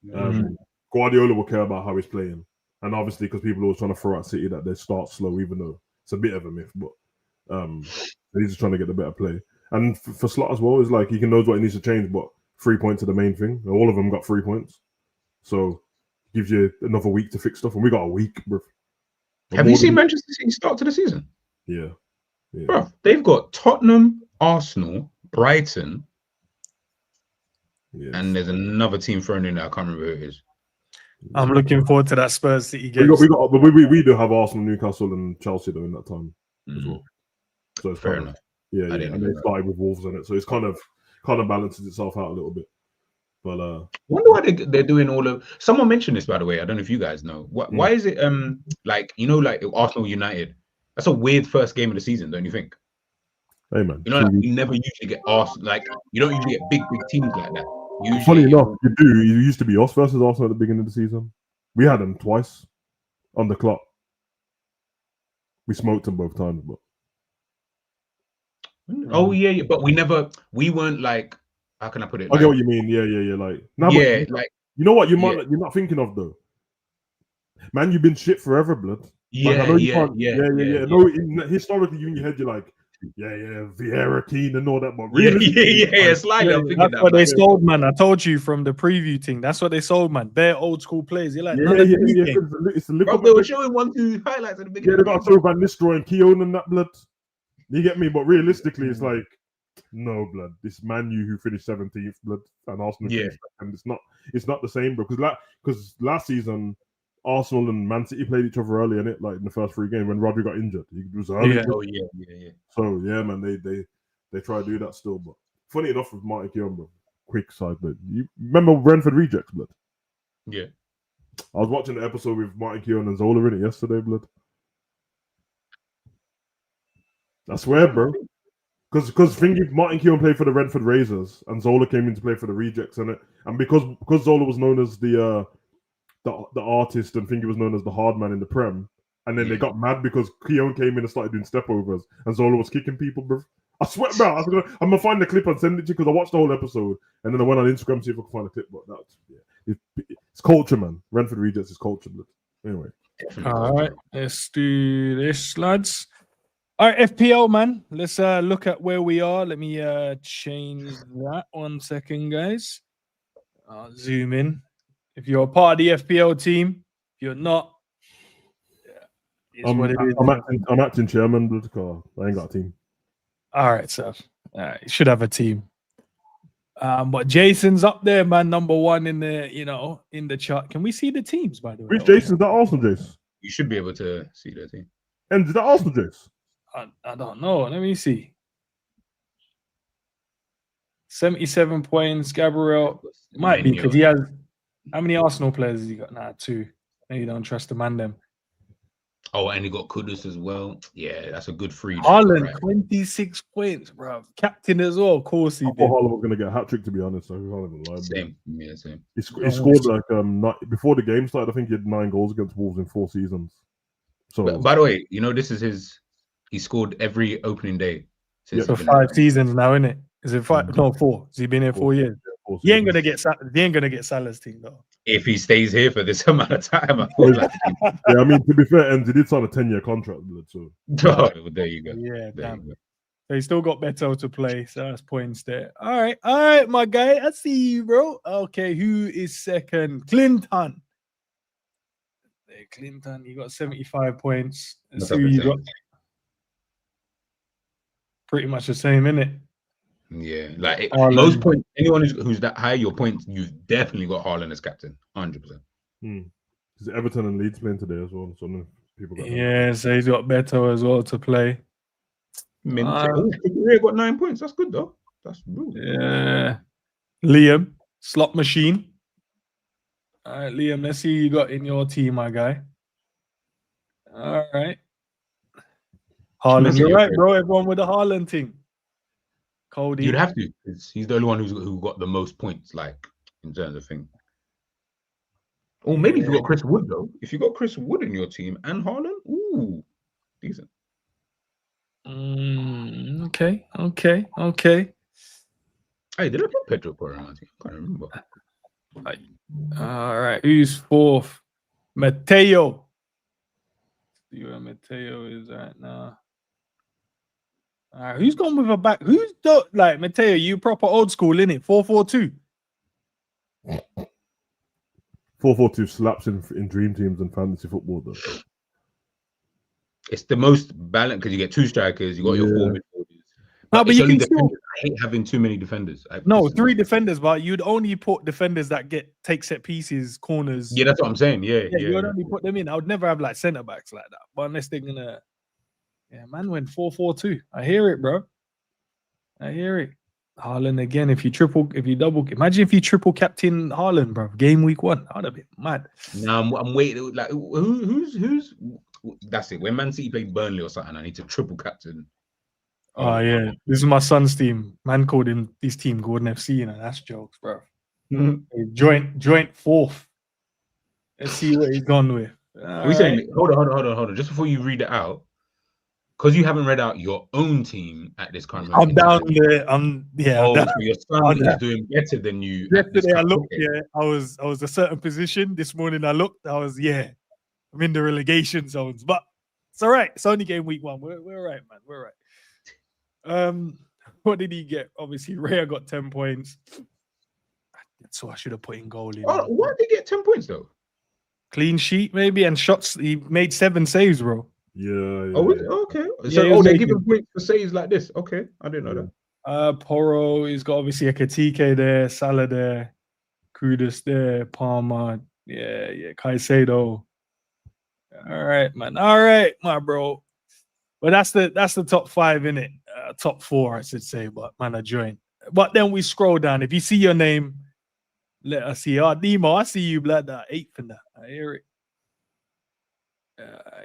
innit? Guardiola will care about how he's playing, and obviously because people are always trying to throw at City that they start slow, even though it's a bit of a myth, but he's just trying to get the better play. And for Slot as well, it's like he knows what he needs to change, but 3 points are the main thing. And all of them got 3 points, so gives you another week to fix stuff. And we got a week, bro. Have you seen Manchester City start to the season? Yeah. Bro, they've got Tottenham, Arsenal, Brighton, and there's another team thrown in there. I can't remember who it is. I'm looking forward to that Spurs City game. We do have Arsenal, Newcastle, and Chelsea though in that time as well. So it's fair enough. Yeah, and they started with Wolves on it, so it's kind of balances itself out a little bit. But I wonder why they're doing all of. Someone mentioned this, by the way. I don't know if you guys know. Why is it like Arsenal United? That's a weird first game of the season, don't you think? Hey man, you never usually get Arsenal. Like you don't usually get big teams like that. Usually, funny enough, you do. You used to be us versus Arsenal at the beginning of the season. We had them twice on the clock. We smoked them both times, but. Oh yeah, but we weren't like, how can I put it? I get what you mean. Yeah. Like, you know what you're not thinking of though. Man, you've been shit forever, blood. Yeah. No, historically, in your head, you're like, Vieira, Keane, and all that. But really, slightly. That's what they sold, man. I told you from the preview thing. That's what they sold, man. Bare old school players. You're like, It's a Liverpool. They were showing 1-2 highlights at the beginning. Yeah, they got to throw Van Nistelrooy and Keown and that, blood. You get me? But realistically, it's like, no, blood. This Man U who finished 17th, blood, and Arsenal finished second. It's not the same, bro. Because last season, Arsenal and Man City played each other early, innit? Like in the first 3 games when Rodri got injured. He was early. Yeah. So yeah, man, they try to do that still. But funny enough with Martin Keown, bro. Quick side, but you remember Brentford rejects, blood? Yeah. I was watching the episode with Martin Keown and Zola in it yesterday, blood. I swear, bro. Because Martin Keown played for the Brentford Razors and Zola came in to play for the rejects, and because Zola was known as the artist and Thingy was known as the hard man in the Prem, and then they got mad because Keown came in and started doing stepovers and Zola was kicking people, bro. I swear, bro. I'm gonna find the clip and send it to you because I watched the whole episode and then I went on Instagram to see if I could find a clip. But it's culture, man. Brentford rejects is culture, blood. Anyway. All right, let's do this, lads. All right, FPL, man. Let's look at where we are. Let me change that 1 second, guys. I'll zoom in. If you're a part of the FPL team, if you're not, I'm acting chairman, but I ain't got a team. All right, so you should have a team. But Jason's up there, man, number 1 in the in the chart. Can we see the teams, by the way? Which Jason's that Arsenal, Jace? You should be able to see the team. And is that Arsenal, Jace? I don't know. Let me see. 77 points. Gabriel might be because he has. How many Arsenal players has he got now? 2. Maybe don't trust the man them. Oh, and he got Kudus as well. Yeah, that's a good free. Haaland, right? 26 points, bro. Captain as well. Of course he did. Haaland was going to get a hat trick, to be honest. So Same. Yeah, same. He scored like before the game started. I think he had 9 goals against Wolves in 4 seasons. So, but, by the way, you know this is his. He scored every opening day since for 5 seasons now, isn't it? Is it 5? No, 4. Has he been here 4 years? Yeah, he ain't gonna get Salah's team though. If he stays here for this amount of time, yeah, I mean, to be fair, Enzo did sign a 10-year contract, so there you go. Yeah, damn. So he's still got Beto to play, so that's points there. All right, my guy. I see you, bro. Okay, who is second? Clinton. There, Clinton. You got 75 points. Let's see who you got. Pretty much the same, innit? Yeah, like most points. Anyone who's that high, your points, you've definitely got Haaland as captain, 100%. Is Everton and Leeds playing today as well? So people got so he's got Beto as well to play. He got 9 points. That's good though. That's rude. Yeah. Liam, slot machine. All right, Liam. Let's see who you got in your team, my guy. All right. Haaland, you're right, bro. Everyone with the Haaland thing. Cody. You'd have to. He's the only one who got the most points, like in terms of thing. Or maybe if you got Chris Wood though. If you got Chris Wood in your team and Haaland, ooh, decent. Okay. Hey, did I put Pedro Porro on my team? I can't remember. All right, who's 4th? Mateo. See where Mateo is right now. All right, who's gone with a back? Who's like Mateo? You proper old school, innit? 4-4-2. 4-4-2 slaps in dream teams and fantasy football, though. It's the most balanced because you get 2 strikers, you got your 4 midfielders. No, but you can still. I hate having too many defenders. 3 defenders, but you'd only put defenders that take set pieces, corners. Yeah, that's what I'm saying. Yeah. You would only put them in. I would never have like centre backs like that. But unless they're gonna. Yeah, man went 4-4-2. I hear it, bro. I hear it. Haaland again. If you double, imagine if you triple captain Haaland, bro. Game week 1, I'd have been mad. Now I'm waiting. Like who's? That's it. When Man City played Burnley or something, I need to triple captain. Oh yeah, this is my son's team. Man called his team Gordon FC. You know, that's jokes, bro. Joint 4th. Let's see what he's gone with. Saying, hold on. Just before you read it out. Because you haven't read out your own team at this current moment. I'm down there. So your son is doing better than you. Yesterday I looked. Yeah, I was a certain position. This morning I looked. I'm in the relegation zones, but it's all right. It's only game week 1. We're all right, man. We're all right. What did he get? Obviously, Raya got 10 points. So I should have put in goal. Why did he get 10 points though? Clean sheet maybe and shots. He made 7 saves, bro. Yeah. Okay. So they're giving points for saves like this. Okay, I didn't know that. Porro, he's got obviously a Katike there, Salah there, Kudus there, Palmer, Caicedo. All right, man. All right, my bro. But that's the top 5, innit? Top 4, I should say. But man, I joined. But then we scroll down. If you see your name, let us see. Nemo, I see you, blood. 8th in that. I hear it.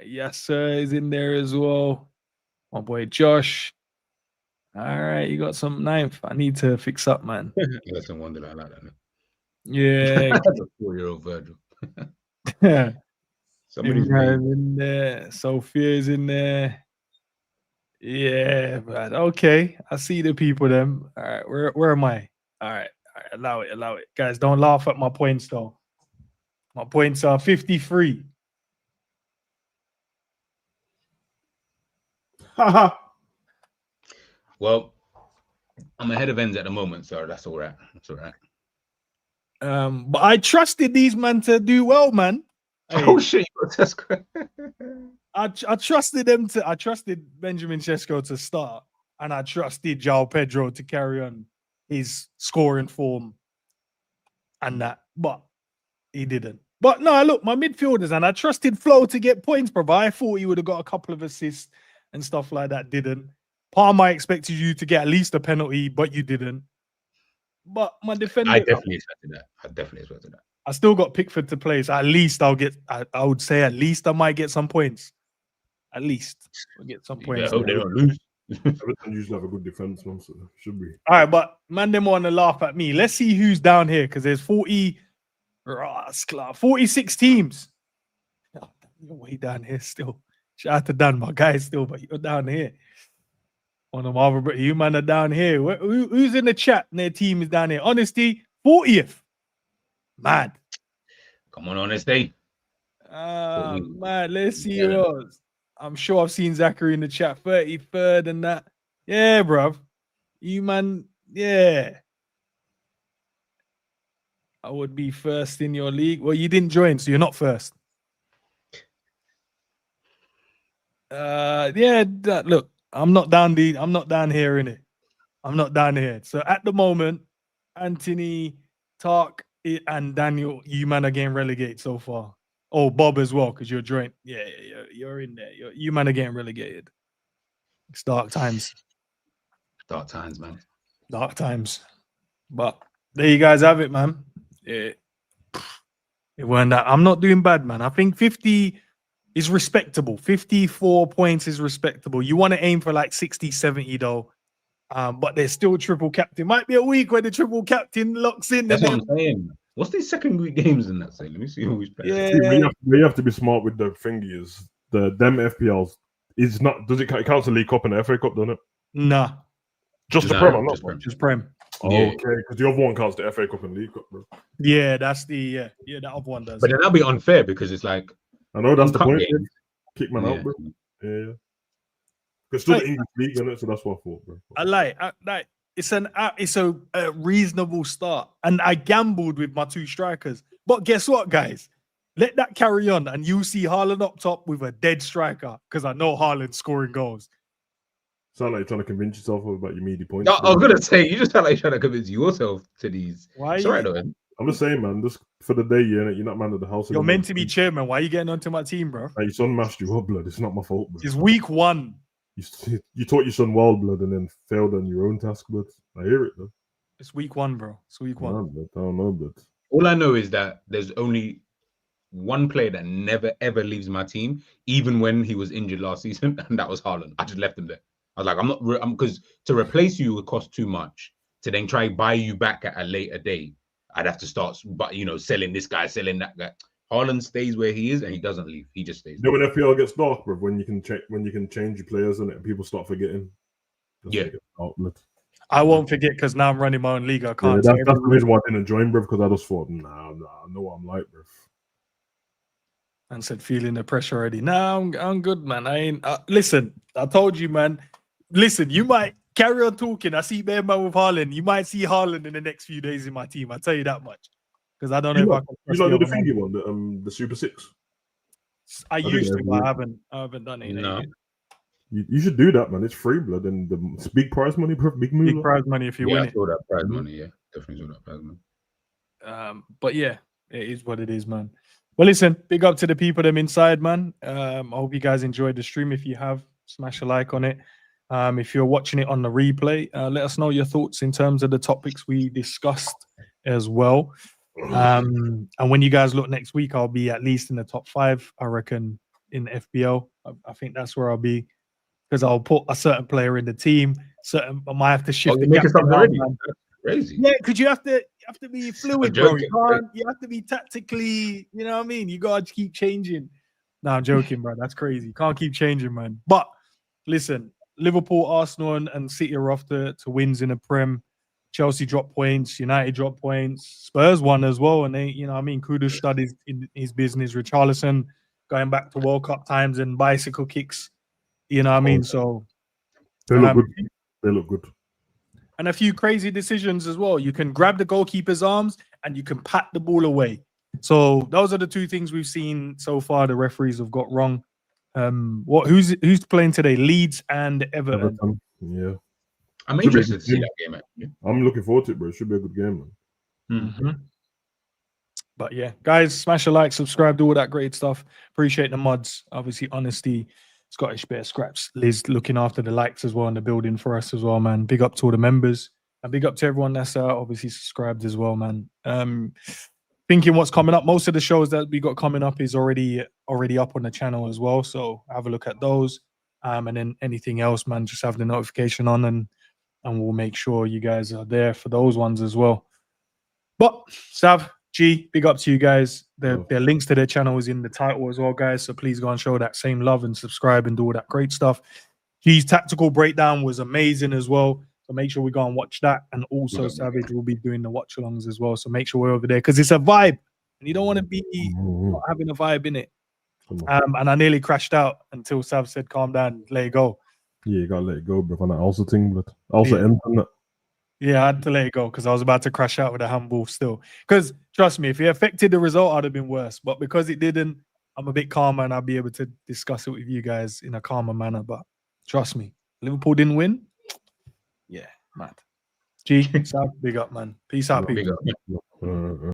Yes, sir, is in there as well. My boy Josh. All right, you got some 9th. I need to fix up, man. Listen, wonder I like that. Man. Yeah. That's a 4-year-old Virgil. Somebody's in there. Sophia is in there. Yeah, man. Okay, I see the people. Them. All right, where am I? All right. Allow it, guys. Don't laugh at my points though. My points are 53. Well, I'm ahead of ends at the moment, so that's all right. That's all right. But I trusted these men to do well, man. Oh shit, you got Tesco. I trusted them I trusted Benjamin Sesko to start, and I trusted João Pedro to carry on his scoring form and that, but he didn't. But no, look, my midfielders, and I trusted Flo to get points, bro. I thought he would have got a couple of assists. and stuff like that didn't. Palmer, I expected you to get at least a penalty, but you didn't. But my defender, I definitely expected that. I still got Pickford to play, so at least I'll get. I would say at least I might get some points. At least we'll get some points. I hope they don't lose. Everton usually have a good defense, man. So should be. All right, but man, them want to laugh at me. Let's see who's down here because there's 46 teams. Oh, you're way down here still. Shout out to Dan, my guy, still, but you're down here. On the Marvel, you man are down here. Who's in the chat? And their team is down here. Honesty, 40th. Mad. Come on, Honesty. Man, let's see yours. I'm sure I've seen Zachary in the chat, 33rd and that. Yeah, bruv. You man, yeah. I would be first in your league. Well, you didn't join, so you're not first. Look, I'm not down here in it. I'm not down here. So at the moment, Anthony, Tark, and Daniel, you man are getting relegated so far. Oh, Bob as well, because you're joint. Yeah, you're in there. You man are getting relegated. It's dark times. Dark times, man. Dark times. But there you guys have it, man. It weren't that. I'm not doing bad, man. I think 50 is respectable. 54 points is respectable. You want to aim for like 60, 70 though. But there's still triple captain. Might be a week where the triple captain locks in. That's what I'm saying. What's these second week games in that? Say, let me see who's playing. Yeah. We have to be smart with the thingy. Is them FPLs is not? Does it count the League Cup and the FA Cup? Doesn't it? Nah. Just the Prem, Just Prem. Oh, yeah. Okay, because the other one counts the FA Cup and League Cup, bro. Yeah, that's the that other one does. But then that'll be unfair because it's like I know that's the point. Games. Kick man out, bro. Yeah. It's still the English league, isn't it? So that's what I thought, bro. I like it's a reasonable start, and I gambled with my two strikers. But guess what, guys? Let that carry on, and you'll see Haaland up top with a dead striker because I know Haaland's scoring goals. Sound like you're trying to convince yourself about your meaty points. No, I was gonna say you just sound like you're trying to convince yourself to these. Why? It's all right, though. I'm just saying, man. Just for the day, you're not man of the house. You're meant to be chairman. Why are you getting onto my team, bro? Like, your son mashed you up, blood. It's not my fault, bro. It's week 1. You taught your son wild blood and then failed on your own task, blood. I hear it though. It's week 1, bro. It's week 1. Man, I don't know, blood. All I know is that there's only one player that never ever leaves my team, even when he was injured last season, and that was Haaland. I just left him there. I was like, I'm because to replace you would cost too much. To then try buy you back at a later date, I'd have to start, but selling this guy, selling that guy. Haaland stays where he is and he doesn't leave. He just stays. When FPL gets dark, bro, when you can change your players and people start forgetting. I won't forget because now I'm running my own league. I can't. Yeah, that's the reason why I didn't join, bro, because I just thought, nah, I know what I'm like, bro. And said, feeling the pressure already. Nah, I'm good, man. I ain't. Listen, I told you, man. Listen, you might carry on talking. I see man with Haaland. You might see Haaland in the next few days in my team. I tell you that much. Because I don't know if I can. You like the thingy one, the Super 6? I used to, but I haven't done it. No. You should do that, man. It's free, blood, and it's big prize money, big move. Big prize money if you win it. I saw that prize money. Yeah, definitely saw that prize money. But yeah, it is what it is, man. Well, listen, big up to the people them inside, man. I hope you guys enjoyed the stream. If you have, smash a like on it. If you're watching it on the replay, let us know your thoughts in terms of the topics we discussed as well. And when you guys look next week, I'll be at least in the top 5, I reckon, in FBL. I think that's where I'll be because I'll put a certain player in the team. I might have to shift. Crazy. Yeah, because you have to be fluid, bro. You have to be tactically. You know what I mean? You gotta keep changing. No, I'm joking, bro. That's crazy. Can't keep changing, man. But listen, Liverpool, Arsenal, and City are off to wins in the Prem. Chelsea dropped points, United dropped points, Spurs won as well, and they, Kudus studied in his business. Richarlison going back to World Cup times and bicycle kicks, So they look good. They look good. And a few crazy decisions as well. You can grab the goalkeeper's arms and you can pat the ball away. So those are the 2 things we've seen so far. The referees have got wrong. Who's playing today? Leeds and Everton. Yeah. I'm interested to see that game, actually. I'm looking forward to it, bro. It should be a good game, man. Mm-hmm. But yeah, guys, smash a like, subscribe, do all that great stuff. Appreciate the mods. Obviously, Honesty, Scottish Bear Scraps. Liz looking after the likes as well in the building for us as well, man. Big up to all the members. And big up to everyone that's obviously subscribed as well, man. Thinking what's coming up. Most of the shows that we got coming up is already up on the channel as well. So have a look at those. And then anything else, man, just have the notification on and we'll make sure you guys are there for those ones as well. But Sav, G, big up to you guys. Their links to their channel is in the title as well, guys. So please go and show that same love and subscribe and do all that great stuff. G's tactical breakdown was amazing as well. So make sure we go and watch that. And also Savage will be doing the watch alongs as well. So make sure we're over there because it's a vibe. And you don't want to be not having a vibe in it. And I nearly crashed out until Sav said, calm down, let it go. Yeah, you gotta let it go, bro. On that also thing, but also internet. Yeah, I had to let it go because I was about to crash out with a handball still. Because trust me, if it affected the result, I'd have been worse. But because it didn't, I'm a bit calmer and I'll be able to discuss it with you guys in a calmer manner. But trust me, Liverpool didn't win. Yeah, mad. G, Sav, big up, man. Peace out, people. Big up.